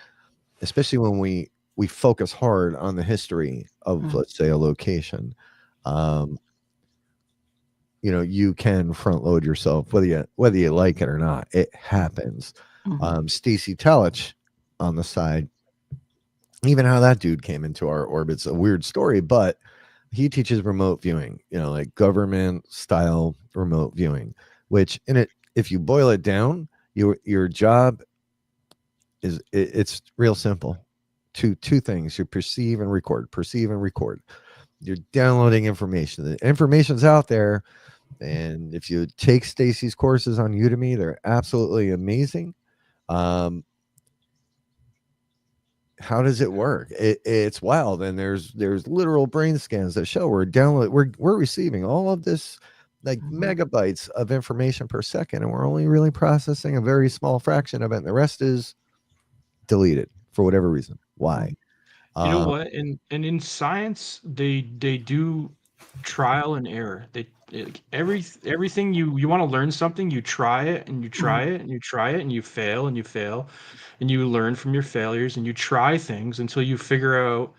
focus hard on the history of, Mhm. let's say, a location. um you know, you can front load yourself whether you like it or not. It happens. Mhm. Stacy Talich on the side, even how that dude came into our orbit's a weird story, but he teaches remote viewing, you know, like government style remote viewing, which in it, if you boil it down, your job it's real simple. Two things: you perceive and record. Perceive and record. You're downloading information. The information's out there, and if you take Stacy's courses on Udemy, they're absolutely amazing. Um, how does it work? It's wild, and there's literal brain scans that show we're receiving all of this, like, Mhm. megabytes of information per second, and we're only really processing a very small fraction of it, and the rest is deleted for whatever reason. Why? You know uh what? And in science, they do trial and error. Everything you want to learn something, you try it and you try Mhm. it and you try it and you fail and you fail and you learn from your failures and you try things until you figure out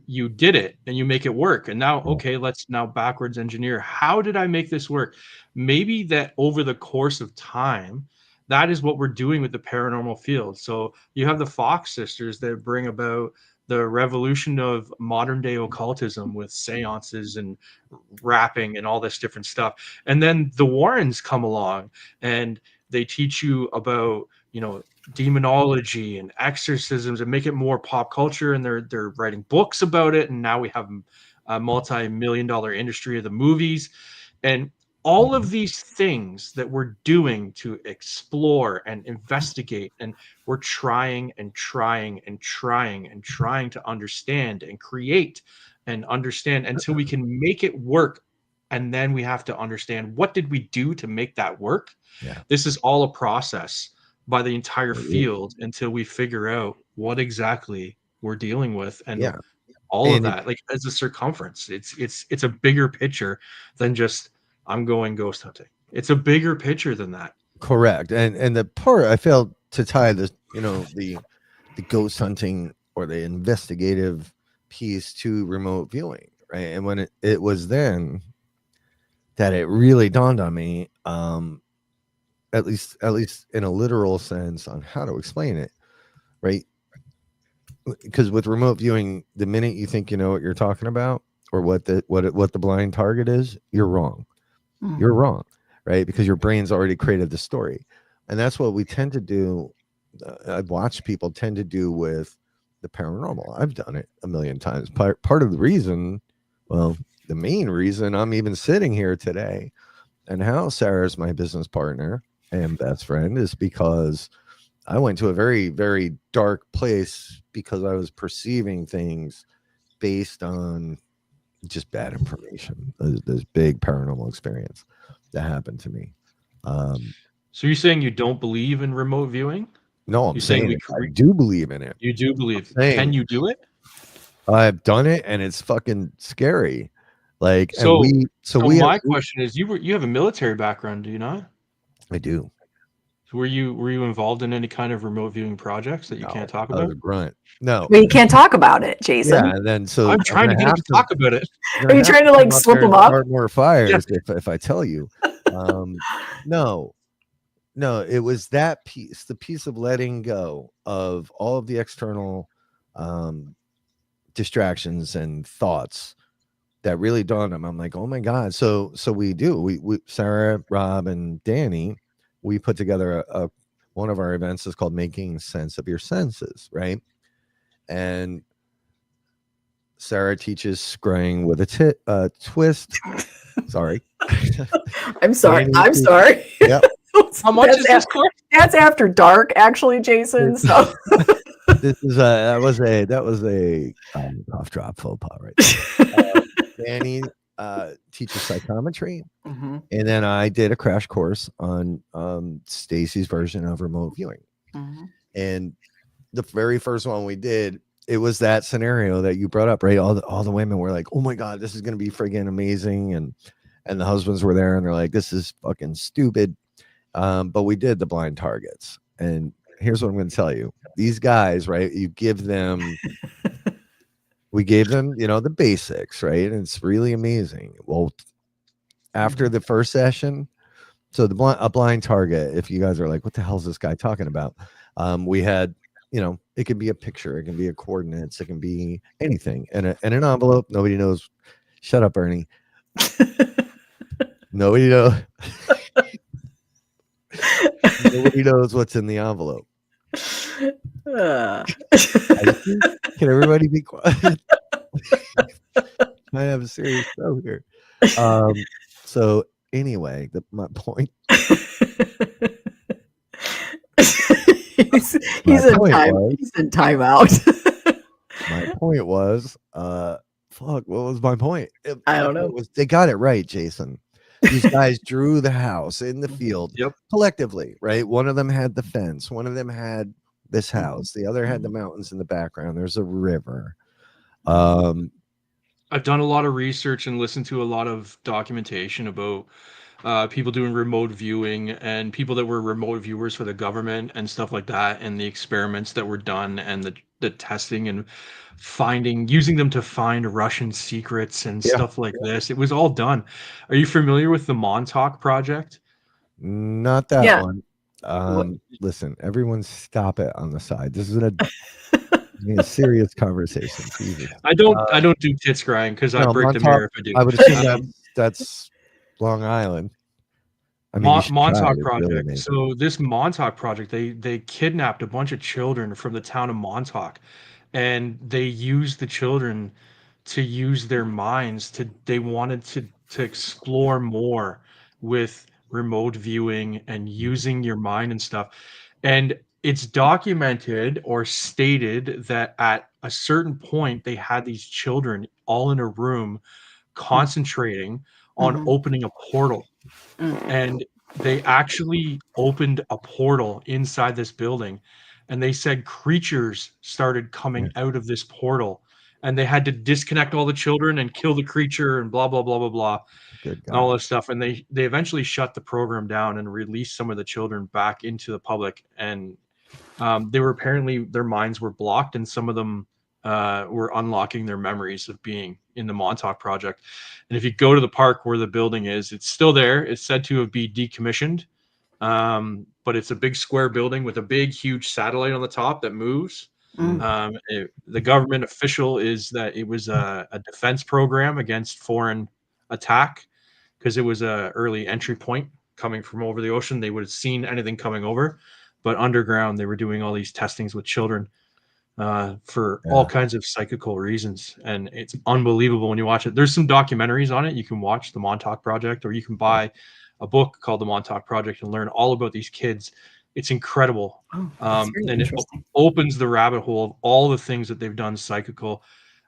you did it and you make it work. And now, okay, let's now backwards engineer. How did I make this work? Maybe that over the course of time, that is what we're doing with the paranormal field. So you have the Fox sisters that bring about the revolution of modern day occultism with seances and rapping and all this different stuff. And then the Warrens come along and they teach you about, you know, demonology and exorcisms and make it more pop culture. And they're writing books about it. And now we have a multi-million-dollar industry of the movies. And all of these things that we're doing to explore and investigate, and we're trying and trying and trying and trying to understand and create and understand until we can make it work. And then we have to understand, what did we do to make that work? yeah. This is all a process by the entire field until we figure out what exactly we're dealing with. And Yeah. all of And that, like, as a circumference, it's a bigger picture than just, I'm going ghost hunting. It's a bigger picture than that. correct. And the part I failed to tie this, you know, the ghost hunting or the investigative piece to remote viewing, right? And when it was then that it really dawned on me, at least in a literal sense, on how to explain it, right? Because with remote viewing, the minute you think you know what you're talking about, or what the blind target is, you're wrong. Mm. You're wrong, right? Because your brain's already created the story. And that's what we tend to do. I've watched people tend to do with the paranormal. I've done it a million times. Part of the reason, well, the main reason I'm even sitting here today and how Sarah's my business partner and best friend is because I went to a very, very dark place because I was perceiving things based on just bad information. This big paranormal experience that happened to me. So you're saying you don't believe in remote viewing? No, I'm You're saying saying I do believe in it. you do believe. saying- Can you do it? I've done it, and it's fucking scary. Like, So, and my question is, you have a military background, do you not? I do. Were you involved in any kind of remote viewing projects that you No, can't talk I was about? a grunt. No. Well, you can't talk about it, Jason. Yeah, and then so I'm trying to get him to talk about it. Are you trying to like slip them up? Start more fires if I tell you. No, it was that piece, the piece of letting go of all of the external distractions and thoughts that really dawned on me. I'm like, oh my God. So we Sarah, Rob, and Danny, we put together one of our events is called Making Sense of Your Senses, right? And Sarah teaches scrying with a twist. Sorry. I'm sorry. Danny I'm teaches- sorry. Yep. How much is this course? That's after dark, actually, Jason. So This is that was a cough drop faux pas right there. Danny teaches psychometry, mm-hmm. and then I did a crash course on Stacy's version of remote viewing. Mm-hmm. And the very first one we did, it was that scenario that you brought up, right? All the women were like, "Oh my God, this is gonna be friggin' amazing," and the husbands were there, and they're like, "This is fucking stupid." But we did the blind targets, and here's what I'm gonna tell you: these guys, right? You give them. We gave them, the basics, right? And it's really amazing. Well, after the first session, so a blind target, if you guys are like, what the hell is this guy talking about? We had, it can be a picture, it can be a coordinates, it can be anything. And an envelope, nobody knows. Shut up, Ernie. Nobody knows. Nobody knows what's in the envelope. Can everybody be quiet? I have a serious show here. So anyway, my point. he's in timeout. My point was, fuck, what was my point? I don't know. They got it right, Jason. These guys drew the house in the field collectively, right? One of them had the fence, one of them had this house, the other had the mountains in the background. There's a river. I've done a lot of research and listened to a lot of documentation about people doing remote viewing and people that were remote viewers for the government and stuff like that, and the experiments that were done and the testing and using them to find Russian secrets and stuff like this. It was all done. Are you familiar with the Montauk Project? Not that one. Listen, everyone stop it on the side. This is a serious conversation. Jesus. I don't do tit scrying because I break the mirror if I do. I would assume that's Long Island. I mean, Montauk Project. Really so this Montauk Project, they kidnapped a bunch of children from the town of Montauk, and they used the children to use their minds they wanted to explore more with remote viewing and using your mind and stuff. And it's documented or stated that at a certain point they had these children all in a room concentrating on opening a portal. And they actually opened a portal inside this building, and they said creatures started coming out of this portal, and they had to disconnect all the children and kill the creature and blah blah blah blah blah. Good God. And all this stuff. And they eventually shut the program down and released some of the children back into the public. And they were apparently, their minds were blocked, and some of them were unlocking their memories of being in the Montauk Project. And if you go to the park where the building is, it's still there. It's said to have been decommissioned, but it's a big square building with a big, huge satellite on the top that moves. The government official is that it was a defense program against foreign attack, because it was a early entry point coming from over the ocean. They would have seen anything coming over, but underground they were doing all these testings with children for all kinds of psychical reasons, and it's unbelievable when you watch it. There's some documentaries on it you can watch, the Montauk Project, or you can buy a book called the Montauk Project and learn all about these kids. It's incredible. And it opens the rabbit hole of all the things that they've done psychical,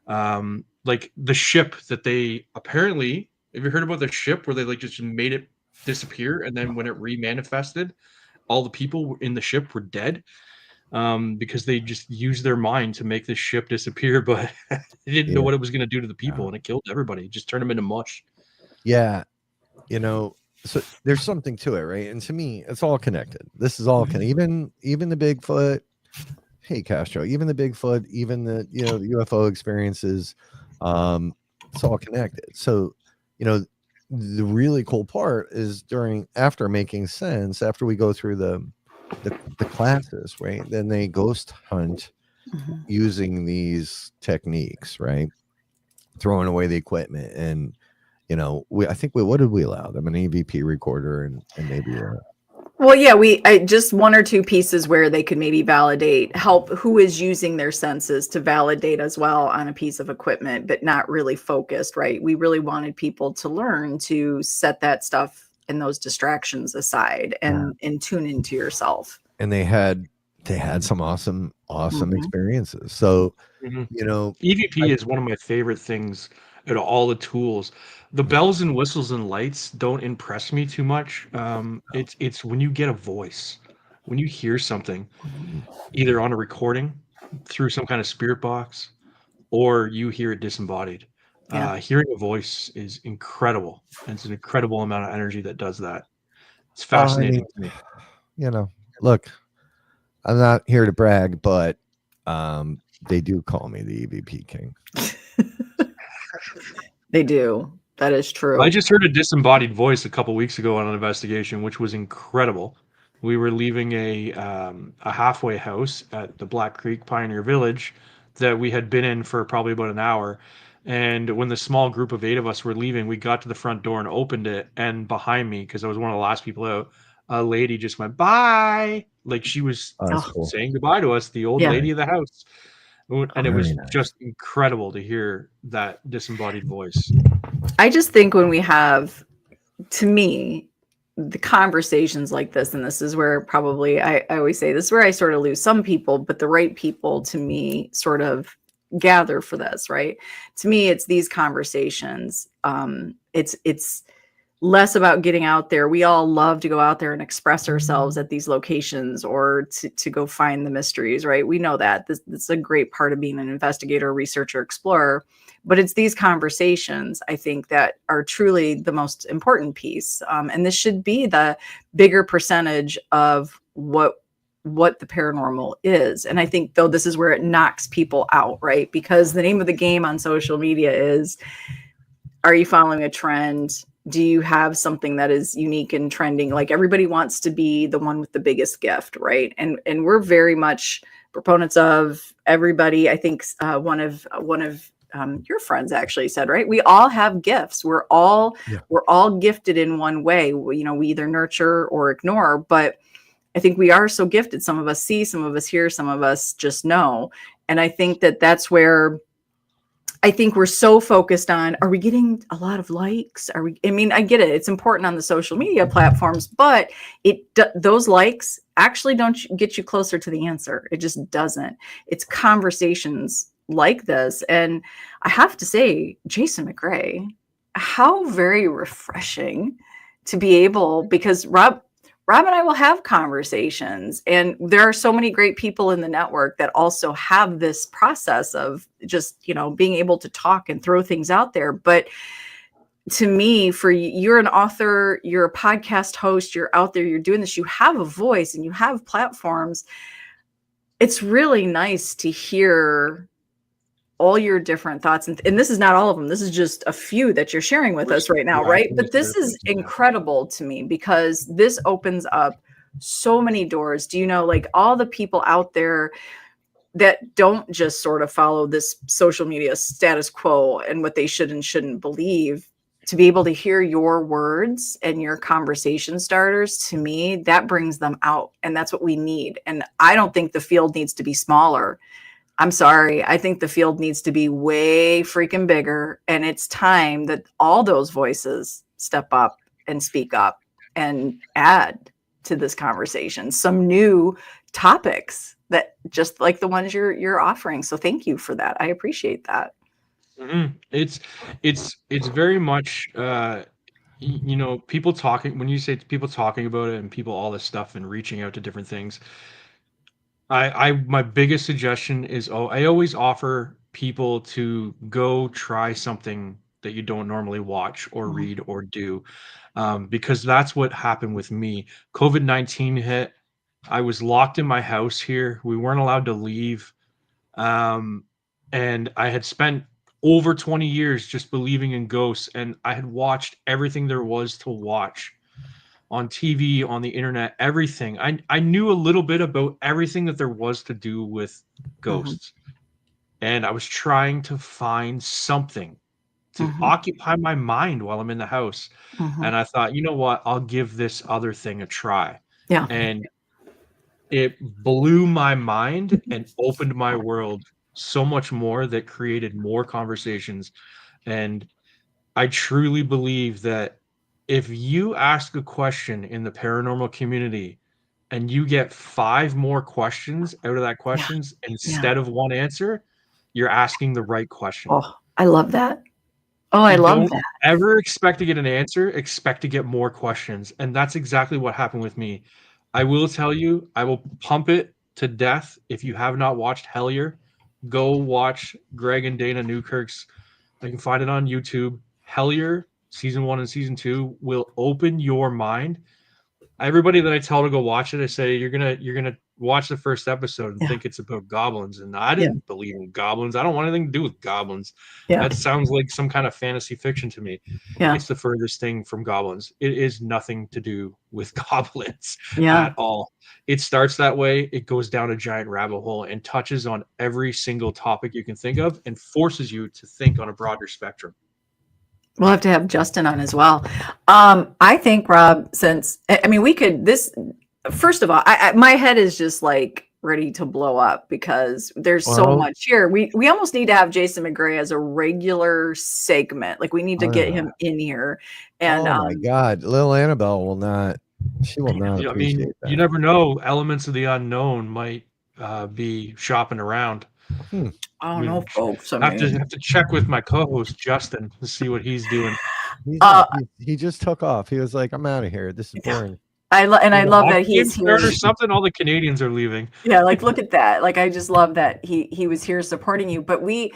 like the ship that they apparently, have you heard about the ship where they like just made it disappear, and then when it remanifested, all the people in the ship were dead, because they just used their mind to make this ship disappear, but they didn't know what it was going to do to the people, and it killed everybody. It just turned them into mush. Yeah, so there's something to it, right? And to me, it's all connected. This is all even the Bigfoot. Hey, Castro, even the Bigfoot, even the the UFO experiences, it's all connected. So, the really cool part is after making sense, after we go through the classes, right? Then they ghost hunt using these techniques, right? Throwing away the equipment, and what did we allow them? An EVP recorder and maybe well, yeah, I just one or two pieces where they could maybe help who is using their senses to validate as well on a piece of equipment, but not really focused, right? We really wanted people to learn to set that stuff and those distractions aside and tune into yourself. And they had some awesome experiences. So, EVP is one of my favorite things out of all the tools. The bells and whistles and lights don't impress me too much. It's when you get a voice, when you hear something, either on a recording through some kind of spirit box, or you hear it disembodied. Hearing a voice is incredible. And it's an incredible amount of energy that does that. It's fascinating to me. Look, I'm not here to brag, but they do call me the EVP King. They do. That is true. I just heard a disembodied voice a couple weeks ago on an investigation, which was incredible. We were leaving a halfway house at the Black Creek Pioneer Village that we had been in for probably about an hour. And when the small group of 8 of us were leaving, we got to the front door and opened it. And behind me, because I was one of the last people out, a lady just went, bye. Like she was saying goodbye to us, the old lady of the house. And it was just incredible to hear that disembodied voice. I just think when we have, to me, the conversations like this, and this is where probably I always say this is where I sort of lose some people, but the right people to me sort of gather for this, right? To me, it's these conversations. It's less about getting out there. We all love to go out there and express ourselves at these locations or to go find the mysteries, right? We know that this is a great part of being an investigator, researcher, explorer, but it's these conversations, I think, that are truly the most important piece. And this should be the bigger percentage of what the paranormal is. And I think, though, this is where it knocks people out, right? Because the name of the game on social media is, are you following a trend? Do you have something that is unique and trending? Like everybody wants to be the one with the biggest gift, right? And we're very much proponents of everybody. I think one of your friends actually said, right? We all have gifts. We're all gifted in one way. We either nurture or ignore, but I think we are so gifted. Some of us see, some of us hear, some of us just know. And I think that's where I think we're so focused on, are we getting a lot of likes? I get it. It's important on the social media platforms, but those likes actually don't get you closer to the answer. It just doesn't. It's conversations like this. And I have to say, Jason McGray, how very refreshing to be able, because Rob and I will have conversations, and there are so many great people in the network that also have this process of just, being able to talk and throw things out there. But to me, you're an author, you're a podcast host, you're out there, you're doing this, you have a voice and you have platforms. It's really nice to hear all your different thoughts. And this is not all of them. This is just a few that you're sharing with us right now, right? But this is incredible to me because this opens up so many doors. Do you know, like all the people out there, that don't just sort of follow this social media status quo and what they should and shouldn't believe, to be able to hear your words and your conversation starters, to me, that brings them out. And that's what we need. And I don't think the field needs to be smaller. I'm sorry. I think the field needs to be way freaking bigger. And it's time that all those voices step up and speak up and add to this conversation some new topics that just like the ones you're offering. So thank you for that. I appreciate that. Mhm. It's very much you know, people talking, when you say people talking about it and people all this stuff and reaching out to different things. I my biggest suggestion is, I always offer people to go try something that you don't normally watch or Mhm. read or do, because that's what happened with me. COVID-19 hit. I was locked in my house here. We weren't allowed to leave. Um, and I had spent over 20 years just believing in ghosts, and I had watched everything there was to watch on TV, on the internet, everything. I knew a little bit about everything that there was to do with Mhm. ghosts. And I was trying to find something to Mhm. occupy my mind while I'm in the house. Mhm. And I thought, you know what? I'll give this other thing a try. Yeah. And it blew my mind and opened my world so much more, that created more conversations. And I truly believe that if you ask a question in the paranormal community and you get 5 more questions out of that Yeah. questions Yeah. instead of one answer, you're asking the right question. Oh, I love that. Oh, I love Don't that. ever expect to get an answer, expect to get more questions. And that's exactly what happened with me. I will tell you, I will pump it to death. If you have not watched Hellier, go watch Greg and Dana Newkirk's. You can find it on YouTube. Hellier, season 1 and season 2 will open your mind. Everybody that I tell to go watch it, I say you're gonna watch the first episode and Yeah. think it's about goblins. And I Yeah. didn't believe in goblins. I don't want anything to do with goblins. Yeah. That sounds like some kind of fantasy fiction to me. Yeah. It's the furthest thing from goblins. It is nothing to do with goblins Yeah. at all. It starts that way. It goes down a giant rabbit hole and touches on every single topic you can think of and forces you to think on a broader spectrum. We'll have to have Justin on as well. I think, Rob, since I mean, we could this. First of all, my head is just like ready to blow up because there's so Well, much here. We almost need to have Jason McGray as a regular segment. Like we need to get him in here. And oh my God, little Annabelle will not. She will not You know, I mean, appreciate you that. never know. Elements of the unknown might be shopping around. I don't know, folks. I Have mean, to check with my co-host Justin to see what he's doing. He's Uh, not, he just took off. He was like, "I'm out of here. This is boring." I love The that hockey game he's here. started or something. All the Canadians are leaving. Yeah, like look at that. Like I just love that he was here supporting you. But we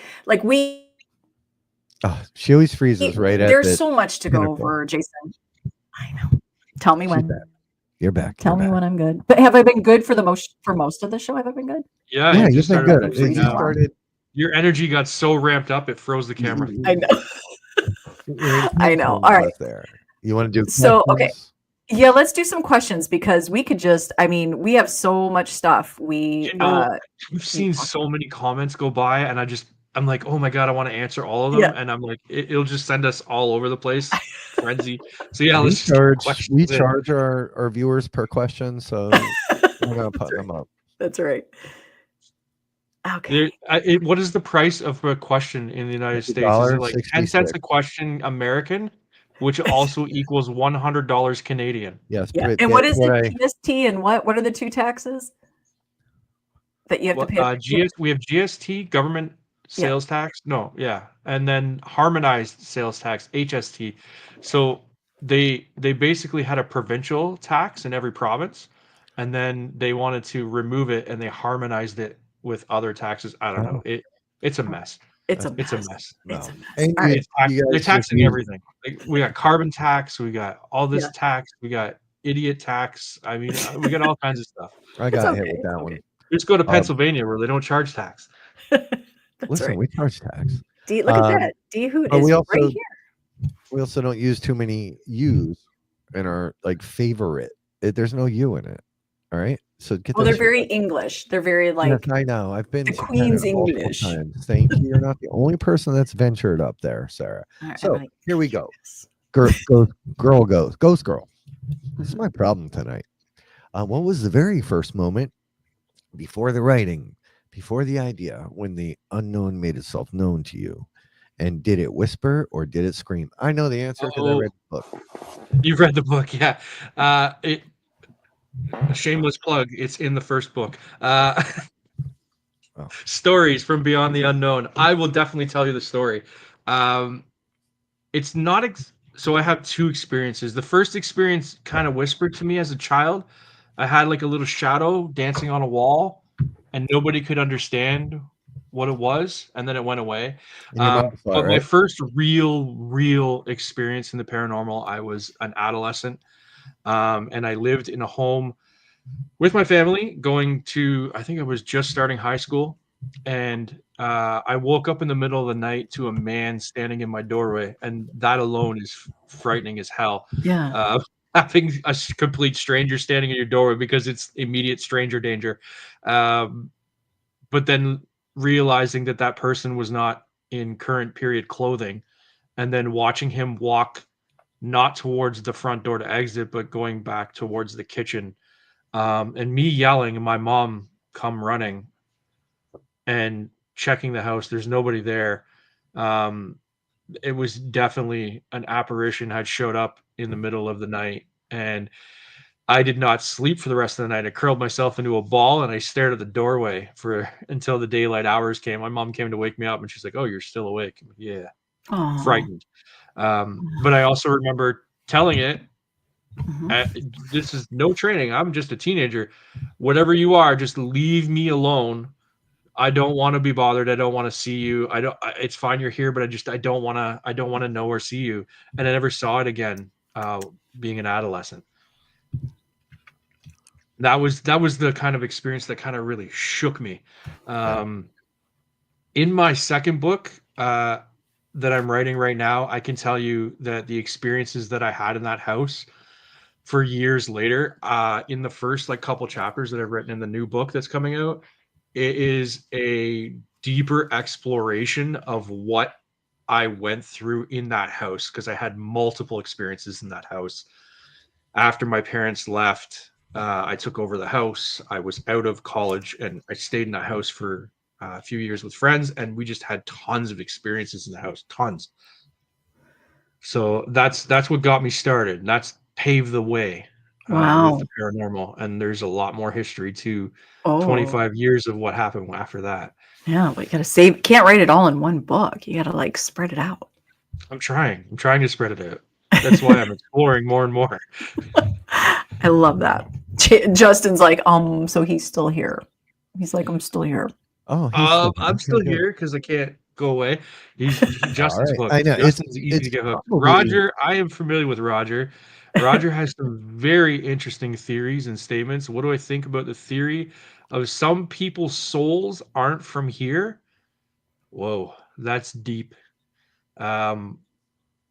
Oh, she always freezes right at there's the so much to go pinnacle. over, Jason. I know. Tell me She's when. back. You're back. Tell You're me back. when I'm good. But have I been good for most of the show? Have I been good? Yeah, Yeah, you you've just been started good. freezing You now. out. started. Your energy got so ramped up it froze the camera. I know. Your I know. intention All right. was there. You want to do So, okay. questions? Yeah, let's do some questions because we could just, I mean, we have so much stuff. We You know, we've seen so many comments go by, and I'm like, oh my God, I want to answer all of them. Yeah. And I'm like, it'll just send us all over the place. Frenzy. So yeah, We let's just get charge questions in. our viewers per question, so we're gonna put them up. That's right. Okay. What is the price of a question in the United States? Is it like 10 cents a question American, which also equals $100 Canadian? Yes. Yeah. but And what that's is it? GST and what are the two taxes that you have to pay? We have GST, government sales tax. No, yeah, and then harmonized sales tax, HST. So they basically had a provincial tax in every province, and then they wanted to remove it, and they harmonized it with other taxes. I don't know. It's a mess. It's a It's a mess. mess. It's a mess. And All right. They're taxing everything. Like, we got carbon tax, we got all this Yeah. tax, we got idiot tax. I mean, we got all kinds of stuff. I got hit okay, with that it's one. okay. Just go to Pennsylvania where they don't charge tax. That's Listen, right. we charge tax. Look at that. D Hoot but is we also- right here. We also don't use too many U's in our like favorite. There's no U in it. All right. So get Well, that they're shit very right. English. They're very Yes, like I know. I've been the to Queen's Canada multiple English. times. Thank you. You're not the only person that's ventured up there, Sarah. I'm So like, here we go. yes. Ghost girl. This is my problem tonight. What was the very first moment before the writing, before the idea, when the unknown made itself known to you? And did it whisper or did it scream? I know the answer because I Oh, read the book. you've read the book, yeah. It a shameless plug. It's in the first book. Oh. Stories from beyond the unknown. I will definitely tell you the story. Um, it's not so I have two experiences. The first experience kind of whispered to me as a child. I had like a little shadow dancing on a wall, and nobody could understand what it was, and then it went away. And your mom saw it, But my right? first real experience in the paranormal, I was an adolescent, and I lived in a home with my family, going to, I think I was just starting high school, and I woke up in the middle of the night to a man standing in my doorway, and that alone is frightening as hell. Yeah. Having a complete stranger standing in your doorway, because it's immediate stranger danger. But then realizing that that person was not in current period clothing, and then watching him walk not towards the front door to exit, but going back towards the kitchen, and me yelling and my mom come running and checking the house. There's nobody there. Um, it was definitely an apparition had showed up in the middle of the night, and I did not sleep for the rest of the night. I curled myself into a ball and I stared at the doorway for until the daylight hours came. My mom came to wake me up and she's like, "Oh, you're still awake." I'm like, yeah, Oh. frightened. But I also remember telling it, Mhm. this is no training. I'm just a teenager. Whatever you are, just leave me alone. I don't want to be bothered. I don't want to see you. It's fine. You're here, but I don't want to. I don't want to know or see you. And I never saw it again. Being an adolescent, that was the kind of experience that kind of really shook me. Um, in my second book, that I'm writing right now, I can tell you that the experiences that I had in that house for years later, in the first like couple chapters that I've written in the new book that's coming out, it is a deeper exploration of what I went through in that house, because I had multiple experiences in that house. After my parents left, I took over the house. I was out of college and I stayed in that house for a few years with friends, and we just had tons of experiences in the house, tons. So that's what got me started. And that's paved the way with Wow. the paranormal. And there's a lot more history to Oh. 25 years of what happened after that. Yeah, we gotta save. Can't write it all in one book. You gotta like spread it out. I'm trying. I'm trying to spread it out. That's why I'm exploring more and more. I love that. Justin's like, so he's still here. He's like, I'm still here. Oh, he's still there. I'm still Okay, good. here because I can't go away. All Justin's right. hooked. I know Justin's easy to it's get hooked. probably Roger, I am familiar with Roger. Roger has some very interesting theories and statements. What do I think about the theory of some people's souls aren't from here? Whoa, that's deep. Um,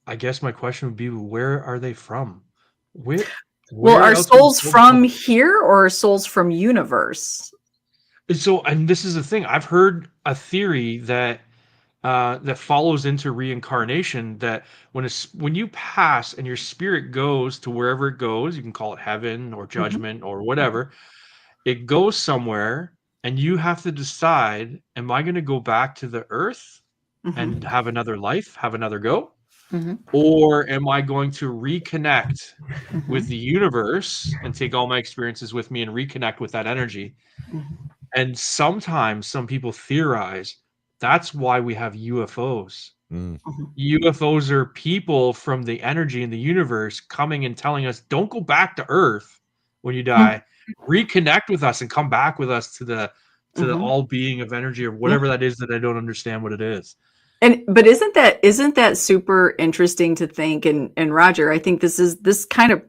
I guess my question would be, where are they from? Where Well, where are else would souls souls come from here or are souls from universe? So, and this is the thing. I've heard a theory that that follows into reincarnation. That when you pass and your spirit goes to wherever it goes, you can call it heaven or Mhm. judgment or whatever. It goes somewhere, and you have to decide: am I going to go back to the earth and Mhm. have another life, have another go, Mhm. or am I going to reconnect with Mhm. the universe and take all my experiences with me and reconnect with that energy? Mhm. And sometimes some people theorize that's why we have UFOs. Mm. Mhm. UFOs are people from the energy in the universe coming and telling us, don't go back to Earth when you die. Reconnect with us and come back with us to the Mhm. all being of energy or Yeah. whatever that is that I don't understand what it is. But isn't that super interesting to think? And Roger, I think this kind of,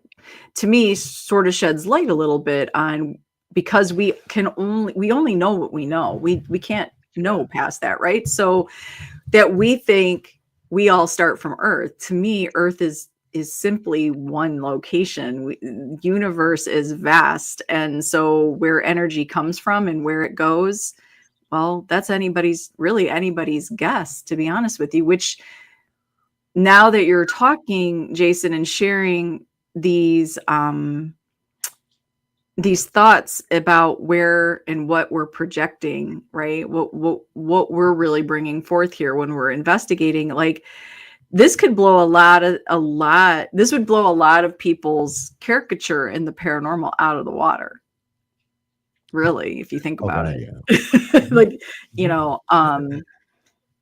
to me, sort of sheds light a little bit on, because we only know what we know. We can't Yeah. know past that, right? So that we think we all start from Earth. To me, Earth is simply one location. Universe is vast, and so where energy comes from and where it goes, well, that's anybody's guess, to be honest with you. Which, now that you're talking, Jason, and sharing these thoughts about where and what we're projecting, right? What we're really bringing forth here when we're investigating, like, this could blow this would blow a lot of people's caricature in the paranormal out of the water, really, if you think about it. Yeah. Like,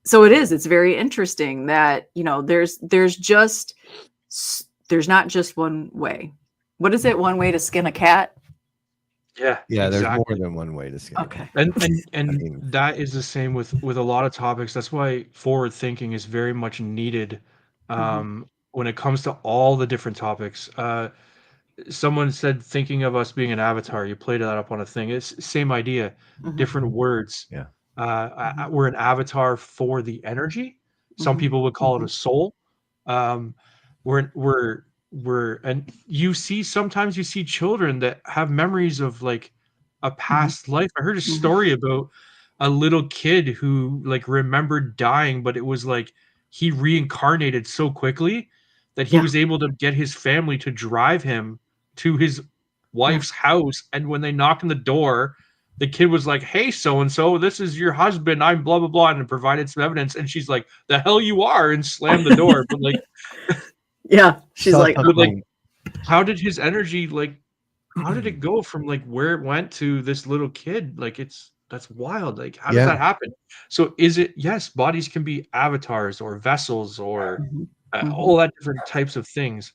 so it's very interesting that, there's not just one way. What is it? One way to skin a cat? Yeah, Yeah, there's exactly. more than one way to skin. Okay. And mean- that is the same with a lot of topics. That's why forward thinking is very much needed when it comes to all the different topics. Someone said, thinking of us being an avatar. You played that up on a thing. It's same idea, different words. Yeah. We're an avatar for the energy. Some people would call it a soul. And sometimes you see children that have memories of like a past life. I heard a story about a little kid who like remembered dying, but it was like he reincarnated so quickly that he was able to get his family to drive him to his wife's house. And when they knocked on the door, the kid was like, "Hey, so and so, this is your husband. I'm blah blah blah," and provided some evidence. And she's like, "The hell you are," and slammed the door. But like, yeah, she's like, how did his energy, like, how did it go from like where it went to this little kid? Like, that's wild. Like, how does that happen? So is it, yes, bodies can be avatars or vessels or all that different types of things.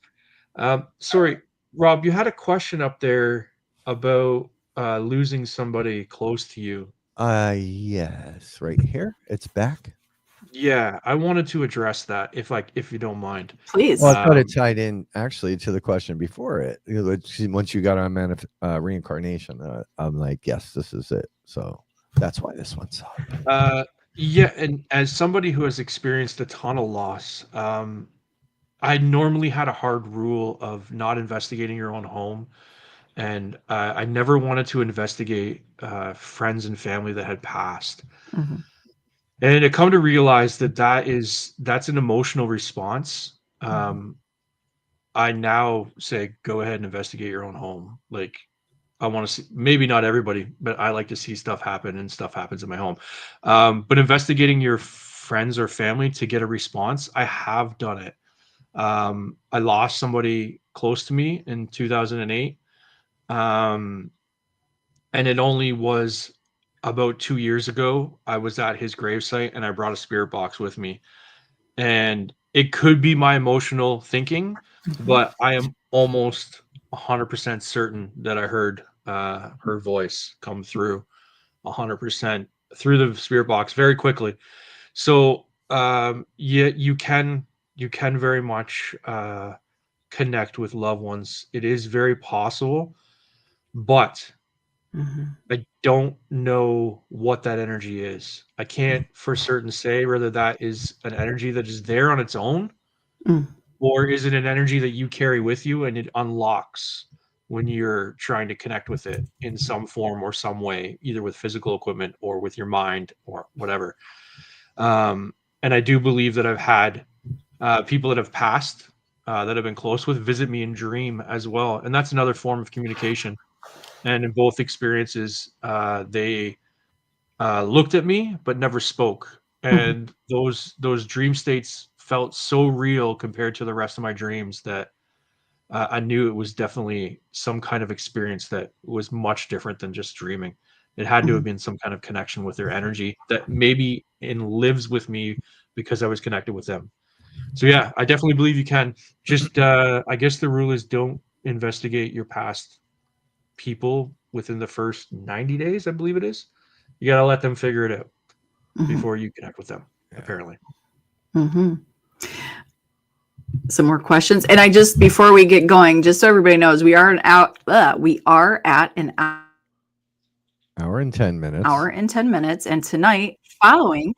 Sorry, Rob, you had a question up there about losing somebody close to you. Yes, right here. It's back. Yeah, I wanted to address that if you don't mind. Please. Well, I thought it tied in actually to the question before it. Once you got on reincarnation, I'm like, yes, this is it. So that's why this one's up. Yeah, and as somebody who has experienced a ton of loss, I normally had a hard rule of not investigating your own home. And I never wanted to investigate friends and family that had passed. And I come to realize that's an emotional response. I now say, go ahead and investigate your own home. Like, I want to see, maybe not everybody, but I like to see stuff happen, and stuff happens in my home. But investigating your friends or family to get a response, I have done it. I lost somebody close to me in 2008. And it only was about 2 years ago, I was at his gravesite and I brought a spirit box with me. And it could be my emotional thinking, but I am almost 100% certain that I heard her voice come through 100% through the spirit box very quickly. So you can very much connect with loved ones. It is very possible, but I don't know what that energy is. I can't for certain say whether that is an energy that is there on its own, or is it an energy that you carry with you and it unlocks when you're trying to connect with it in some form or some way, either with physical equipment or with your mind or whatever. And I do believe that I've had people that have passed that I've been close with visit me in dream as well. And that's another form of communication. And in both experiences, they looked at me but never spoke. And those dream states felt so real compared to the rest of my dreams that I knew it was definitely some kind of experience that was much different than just dreaming. It had to have been some kind of connection with their energy that maybe lives with me because I was connected with them. So yeah, I definitely believe you can. Just I guess the rule is don't investigate your past people within the first 90 days, I believe it is. You got to let them figure it out before you connect with them, apparently. Some more questions. And before we get going, just so everybody knows, we are at an hour and 10 minutes. And tonight, following,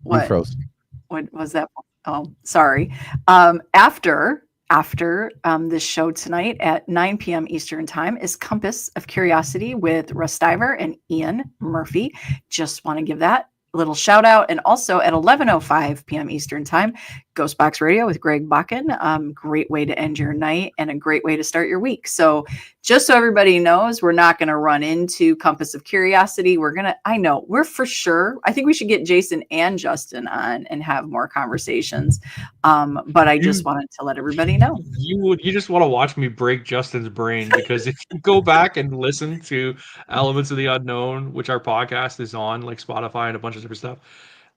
what froze. what was that? Oh, sorry. After this show tonight at 9 p.m. Eastern Time is Compass of Curiosity with Russ Diver and Ian Murphy. Just want to give that a little shout out. And also at 11:05 p.m. Eastern Time, Ghostbox Radio with Greg Bakken. Great way to end your night and a great way to start your week. So just so everybody knows, we're not going to run into Compass of Curiosity. We're for sure. I think we should get Jason and Justin on and have more conversations. But I just wanted to let everybody know. You just want to watch me break Justin's brain, because if you go back and listen to Elements of the Unknown, which our podcast is on, like Spotify and a bunch of different stuff,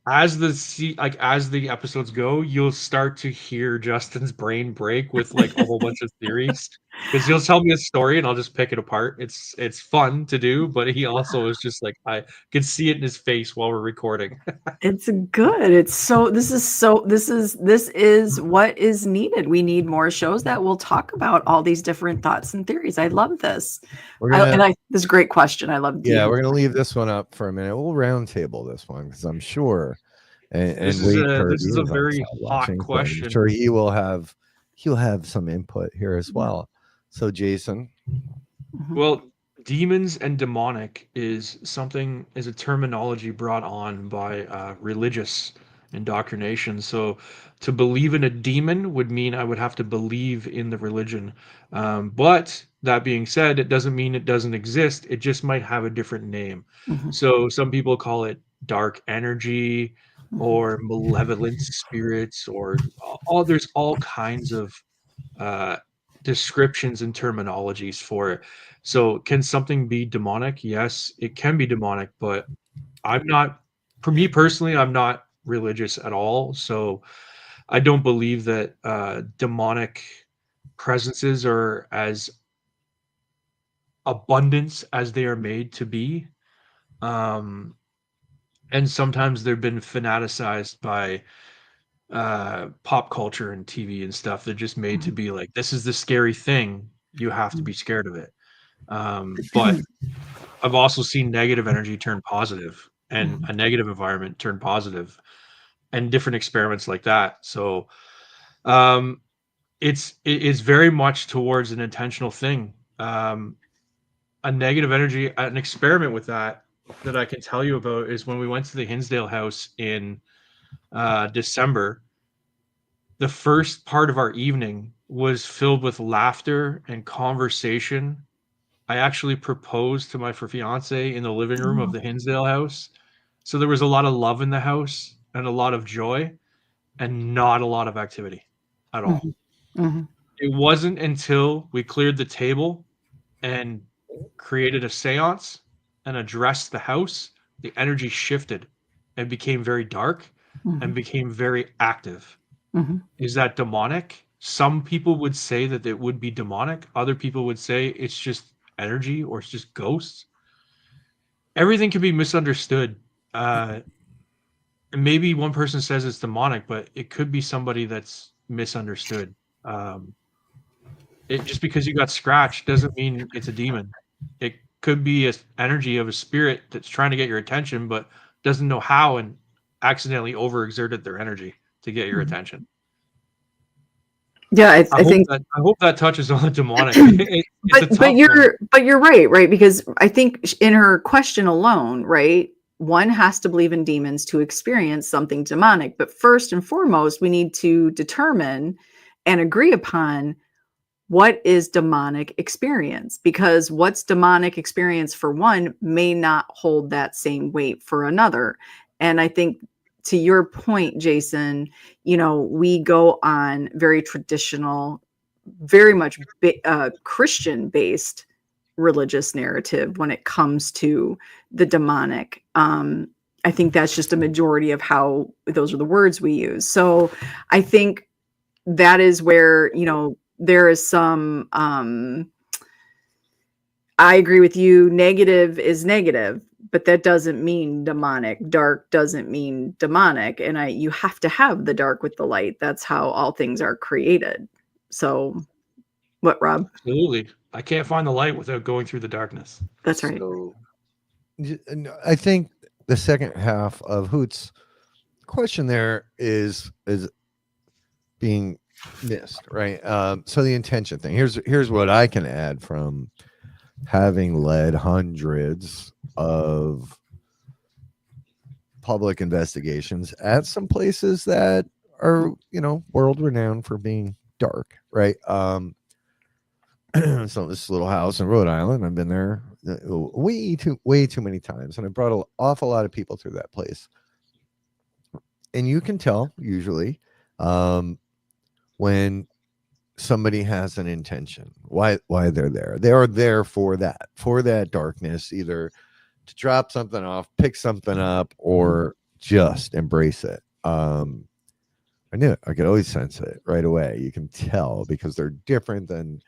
as the episodes go, you'll start to hear Justin's brain break with like a whole bunch of theories, because he'll tell me a story and I'll just pick it apart. It's fun to do, but he also is just like, I can see it in his face while we're recording. It's good. This is what is needed. We need more shows that will talk about all these different thoughts and theories. I love this. This is a great question. I love. Yeah, we're gonna leave this one up for a minute. We'll round table this one, because I'm sure. This is a very hot question. I'm sure he'll have some input here as well. So, Jason. Well, demons and demonic is a terminology brought on by religious indoctrination. So to believe in a demon would mean I would have to believe in the religion. But that being said, it doesn't mean it doesn't exist. It just might have a different name. So some people call it dark energy or malevolent spirits, or there's all kinds of descriptions and terminologies for it. So can something be demonic? Yes, it can be demonic, but for me personally, I'm not religious at all. So I don't believe that demonic presences are as abundant as they are made to be. And sometimes they've been fanaticized by pop culture and TV and stuff. They're just made to be like, this is the scary thing. You have to be scared of it. But I've also seen negative energy turn positive, and a negative environment turn positive, and different experiments like that. So it is very much towards an intentional thing. A negative energy, an experiment with that I can tell you about is when we went to the Hinsdale house in December. The first part of our evening was filled with laughter and conversation. I actually proposed to my fiance in the living room of the Hinsdale house. So there was a lot of love in the house and a lot of joy, and not a lot of activity at all. It wasn't until we cleared the table and created a seance and addressed the house, the energy shifted and became very dark and became very active. Is that demonic? Some people would say that it would be demonic. Other people would say it's just energy, or it's just ghosts. Everything can be misunderstood. And maybe one person says it's demonic, but it could be somebody that's misunderstood. Just because you got scratched doesn't mean it's a demon. It could be an energy of a spirit that's trying to get your attention, but doesn't know how, and accidentally overexerted their energy to get your attention. Yeah, I think I hope that touches on the demonic. But you're right, because I think in her question alone, right, one has to believe in demons to experience something demonic. But first and foremost, we need to determine and agree upon what is demonic experience, because what's demonic experience for one may not hold that same weight for another. And I think, to your point, Jason, we go on very traditional, very much Christian-based religious narrative when it comes to the demonic. I think that's just a majority of how those are the words we use. So I think that is where, there is some, I agree with you. Negative is negative, but that doesn't mean demonic. Dark doesn't mean demonic. And you have to have the dark with the light. That's how all things are created. So what, Rob? Absolutely. I can't find the light without going through the darkness. That's right. So I think the second half of Hoot's question there is being missed, right? So the intention thing. Here's what I can add from having led hundreds of public investigations at some places that are, world renowned for being dark, right? So this little house in Rhode Island, I've been there way too many times, and I brought an awful lot of people through that place. And you can tell usually when somebody has an intention, why they're there. They are there for that darkness, either to drop something off, pick something up, or just embrace it. I knew it. I could always sense it right away. You can tell because they're different than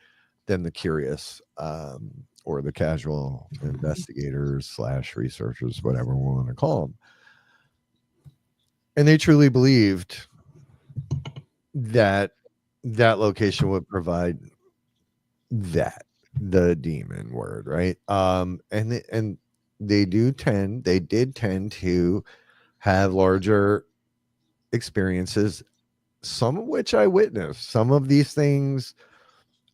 the curious or the casual investigators / researchers, whatever we want to call them. And they truly believed that location would provide the demon word, right? And they did tend to have larger experiences, some of which I witnessed. Some of these things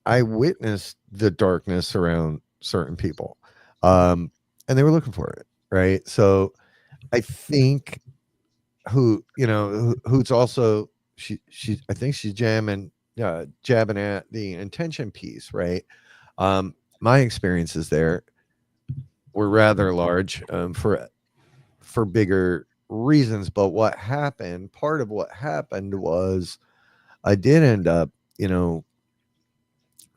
I witnessed the darkness around certain people, and they were looking for it, right? So I think who's also she I think she's jabbing at the intention piece, right? My experiences there were rather large for bigger reasons, but part of what happened was I did end up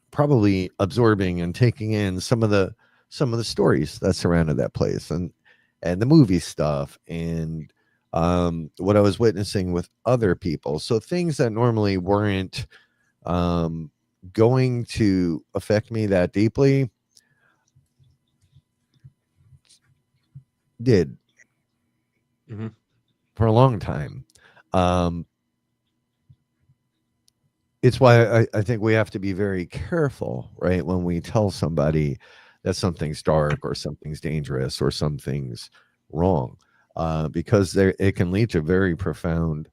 probably absorbing and taking in some of the stories that surrounded that place, and the movie stuff, and what I was witnessing with other people. So things that normally weren't going to affect me that deeply did for a long time. It's why I think we have to be very careful, right, when we tell somebody that something's dark or something's dangerous or something's wrong, because it can lead to very profound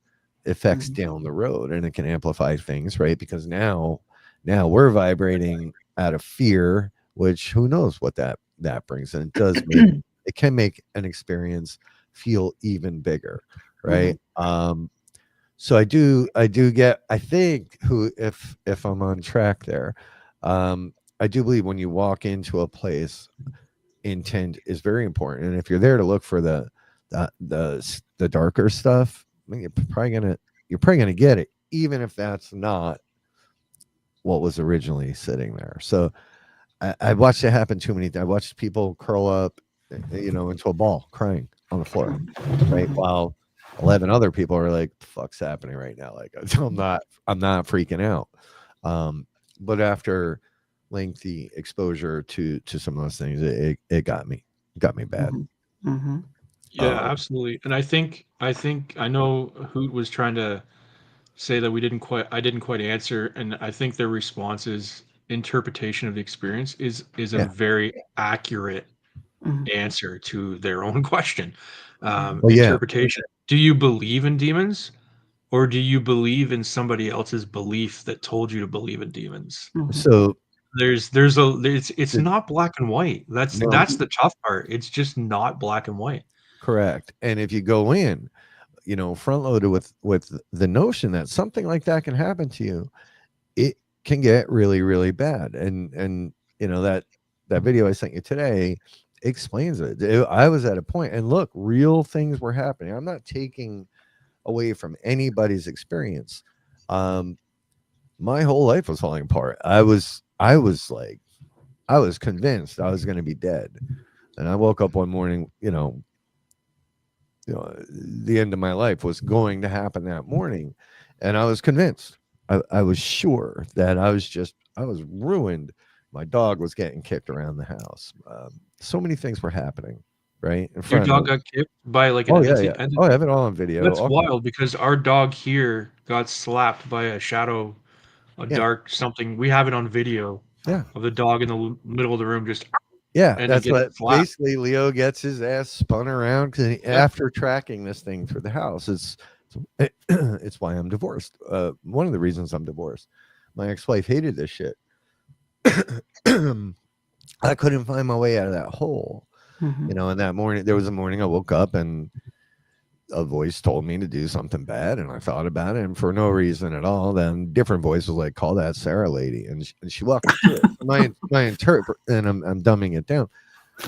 effects down the road, and it can amplify things, right? Because now we're vibrating out of fear, which who knows what that brings, and it can make an experience feel even bigger, right? So I do get, I think, if I'm on track there, I do believe when you walk into a place, intent is very important, and if you're there to look for the darker stuff, I mean, you're probably gonna get it, even if that's not what was originally sitting there. So I watched it happen too many times. I watched people curl up, into a ball, crying on the floor, right? While 11 other people are like, "The fuck's happening right now?" Like, I'm not freaking out. But after lengthy exposure to some of those things, it got me bad. Yeah, absolutely. And I think I know Hoot was trying to say that I didn't quite answer, and I think their response is interpretation of the experience is a Yeah. very accurate answer to their own question. Well, yeah. Interpretation. Do you believe in demons, or do you believe in somebody else's belief that told you to believe in demons? So It's not black and white. That's the tough part. It's just not black and white. Correct. And if you go in, front loaded with the notion that something like that can happen to you, it can get really, really bad. And that video I sent you today explains it. I was at a point, and look, real things were happening. I'm not taking away from anybody's experience. My whole life was falling apart. I was convinced I was going to be dead, and I woke up one morning, the end of my life was going to happen that morning, and I was convinced. I was sure that I was ruined. My dog was getting kicked around the house. So many things were happening, right? Your dog got kicked by like an entity? Yeah. Oh, I have it all on video. That's wild, because our dog here got slapped by a shadow, dark something. We have it on video. Yeah. Of the dog in the middle of the room just. Yeah, and that's what slapped. Basically Leo gets his ass spun around after tracking this thing through the house. It's It's why I'm divorced. One of the reasons I'm divorced. My ex-wife hated this shit. I couldn't find my way out of that hole. Mhm. And that morning, there was a morning I woke up and a voice told me to do something bad, and I thought about it, and for no reason at all, then different voice was like, call that Sarah lady, and she walked me through it. My interpret, and I'm dumbing it down.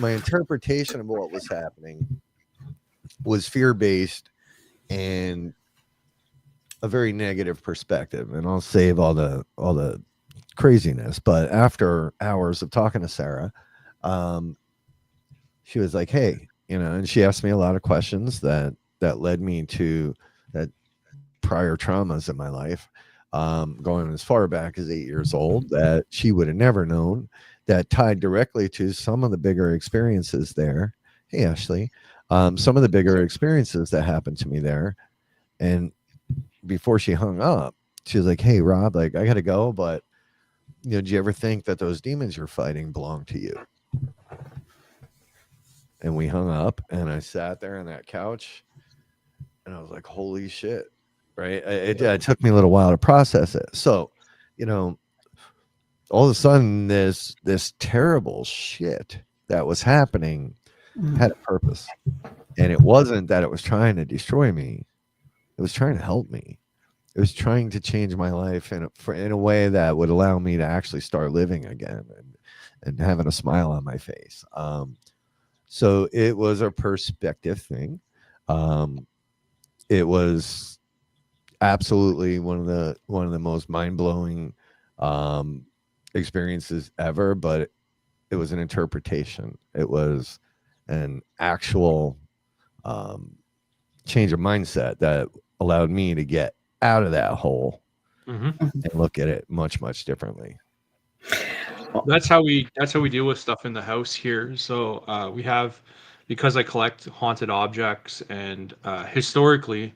My interpretation of what was happening was fear-based and a very negative perspective, and I'll save all the craziness. But after hours of talking to Sarah, she was like, hey, and she asked me a lot of questions that led me to that prior traumas in my life, going as far back as 8 years old, that she would have never known, that tied directly to some of the bigger experiences there. Hey, Ashley, some of the bigger experiences that happened to me there. And before she hung up, she was like, hey, Rob, like, I got to go, but do you ever think that those demons you're fighting belong to you? And we hung up, and I sat there on that couch, and I was like, holy shit, right? It took me a little while to process it. So, all of a sudden, this terrible shit that was happening had a purpose. And it wasn't that it was trying to destroy me. It was trying to help me. It was trying to change my life in a way that would allow me to actually start living again and having a smile on my face. So it was a perspective thing. It was absolutely one of the most mind-blowing experiences ever, but it was an interpretation. It was an actual change of mindset that allowed me to get out of that hole and look at it much, much differently. That's how we deal with stuff in the house here. So we have, because I collect haunted objects and historically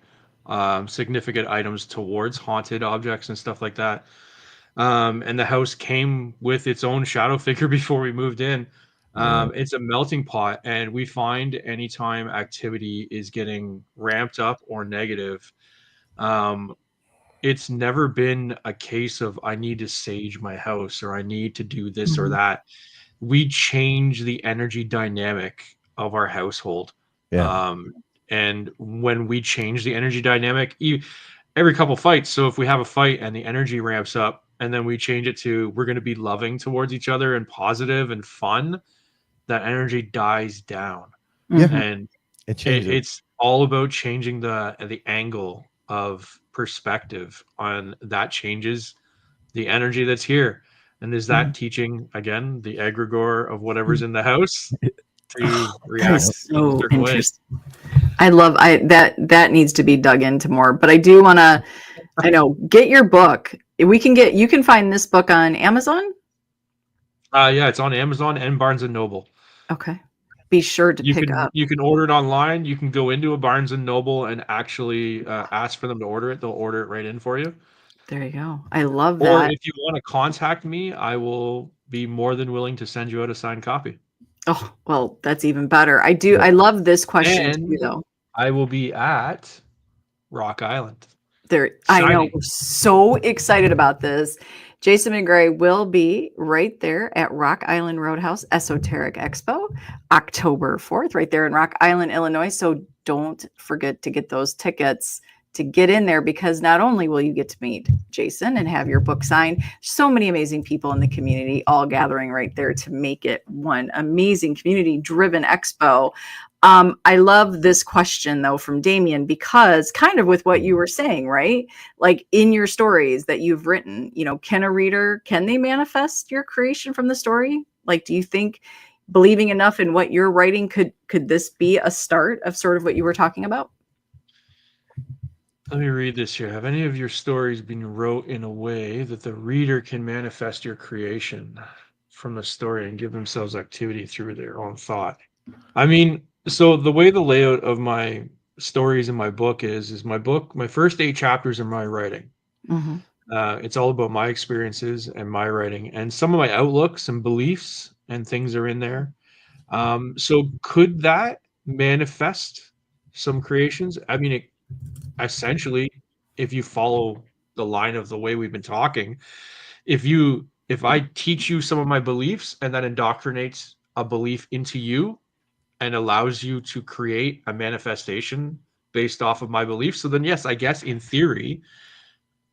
significant items towards haunted objects and stuff like that. And the house came with its own shadow figure before we moved in. It's a melting pot, and we find anytime activity is getting ramped up or negative, it's never been a case of I need to sage my house or I need to do this or that. We change the energy dynamic of our household. Yeah. And when we change the energy dynamic, every couple fights. So if we have a fight and the energy ramps up, and then we change it to we're going to be loving towards each other and positive and fun, that energy dies down. Yeah. And it's all about changing the angle of perspective on that changes the energy that's here. And is that teaching again the egregore of whatever's in the house to react That is in a so certain way? interesting. That needs to be dug into more. But I do want to, get your book. You can find this book on Amazon. Yeah, it's on Amazon and Barnes and Noble. Okay. Be sure to pick up. You can order it online. You can go into a Barnes and Noble and actually ask for them to order it. They'll order it right in for you. There you go. I love Or that. if you want to contact me, I will be more than willing to send you out a signed copy. Oh, well, that's even better. I love this question And too, though. I will be at Rock Island. I know. We're so excited about this. Jason McGray will be right there at Rock Island Roadhouse Esoteric Expo, October 4th, right there in Rock Island, Illinois. So don't forget to get those tickets to get in there, because not only will you get to meet Jason and have your book signed, so many amazing people in the community all gathering right there to make it one amazing community-driven expo. I love this question, though, from Damien, because kind of with what you were saying, right? Like in your stories that you've written, can they manifest your creation from the story? Like, do you think believing enough in what you're writing, could this be a start of sort of what you were talking about? Let me read this here. Have any of your stories been wrote in a way that the reader can manifest your creation from the story and give themselves activity through their own thought? I mean, so the way the layout of my stories in my book is my first 8 chapters are my writing. It's all about my experiences and my writing, and some of my outlooks and beliefs and things are in there. So could that manifest some creations? I mean, essentially, if you follow the line of the way we've been talking, if I teach you some of my beliefs and that indoctrinates a belief into you and allows you to create a manifestation based off of my beliefs, so then yes, I guess in theory,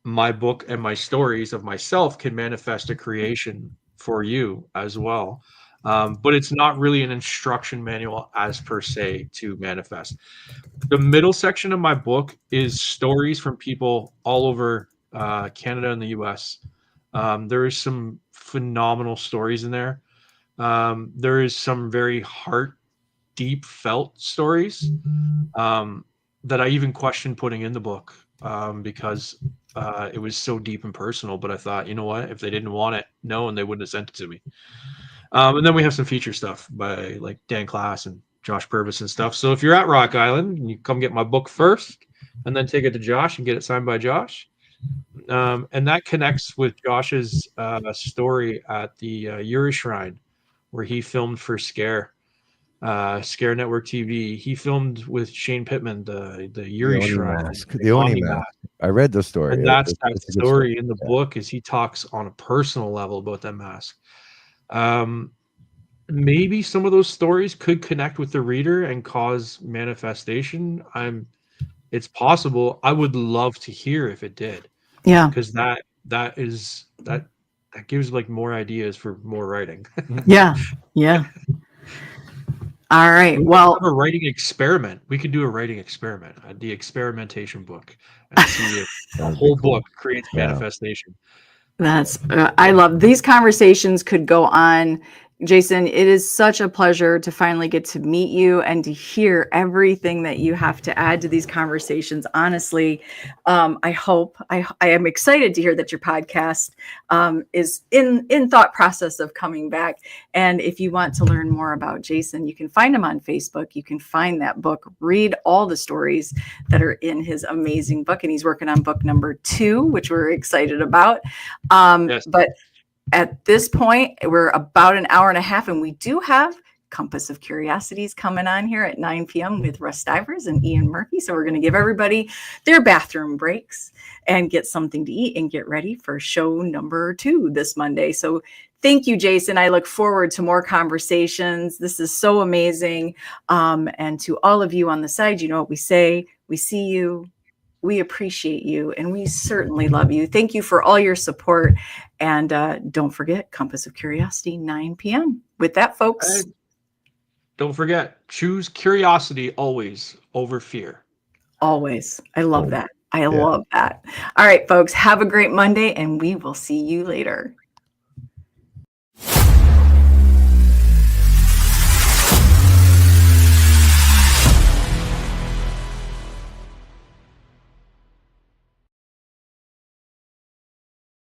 my book and my stories of myself can manifest a creation for you as well. But it's not really an instruction manual as per se to manifest. The middle section of my book is stories from people all over Canada and the US. There is some phenomenal stories in there. There is some very heart deep felt stories that I even questioned putting in the book because it was so deep and personal. But I thought, you know what? If they didn't want it known, they wouldn't have sent it to me. And then we have some feature stuff by like Dan Class and Josh Purvis and stuff. So if you're at Rock Island, you come get my book first and then take it to Josh and get it signed by Josh. And that connects with Josh's story at the Uri Shrine where he filmed for Scare Network TV. He filmed with Shane Pittman, the Uri Oni Shrine, mask. the The Oni Oni mask. mask. I read the story. And that's that It's a good story in the Yeah. book is he talks on a personal level about that mask. Maybe some of those stories could connect with the reader and cause manifestation. It's possible. I would love to hear if it did, Yeah. because that gives like more ideas for more writing. Yeah. Yeah. All right. We Well, have a writing experiment. We could do a writing experiment, the experimentation book, and see if the That'd be whole cool. book creates Yeah. manifestation. that's I love these conversations could go on. Jason, it is such a pleasure to finally get to meet you and to hear everything that you have to add to these conversations. Honestly, I am excited to hear that your podcast is in thought process of coming back. And if you want to learn more about Jason, you can find him on Facebook. You can find that book, read all the stories that are in his amazing book. And he's working on book number 2, which we're excited about. Yes. But at this point, we're about an hour and a half, and we do have Compass of Curiosities coming on here at 9 p.m. with Russ Stivers and Ian Murphy. So we're going to give everybody their bathroom breaks and get something to eat and get ready for show number 2 this Monday. So thank you, Jason. I look forward to more conversations. This is so amazing. And to all of you on the side, you know what we say. We see you. We appreciate you, and we certainly love you. Thank you for all your support. And don't forget, Compass of Curiosity, 9 p.m. With that, folks. And don't forget, choose curiosity always over fear. Always. I love Oh, that. I love that. All right, folks, have a great Monday, and we will see you later.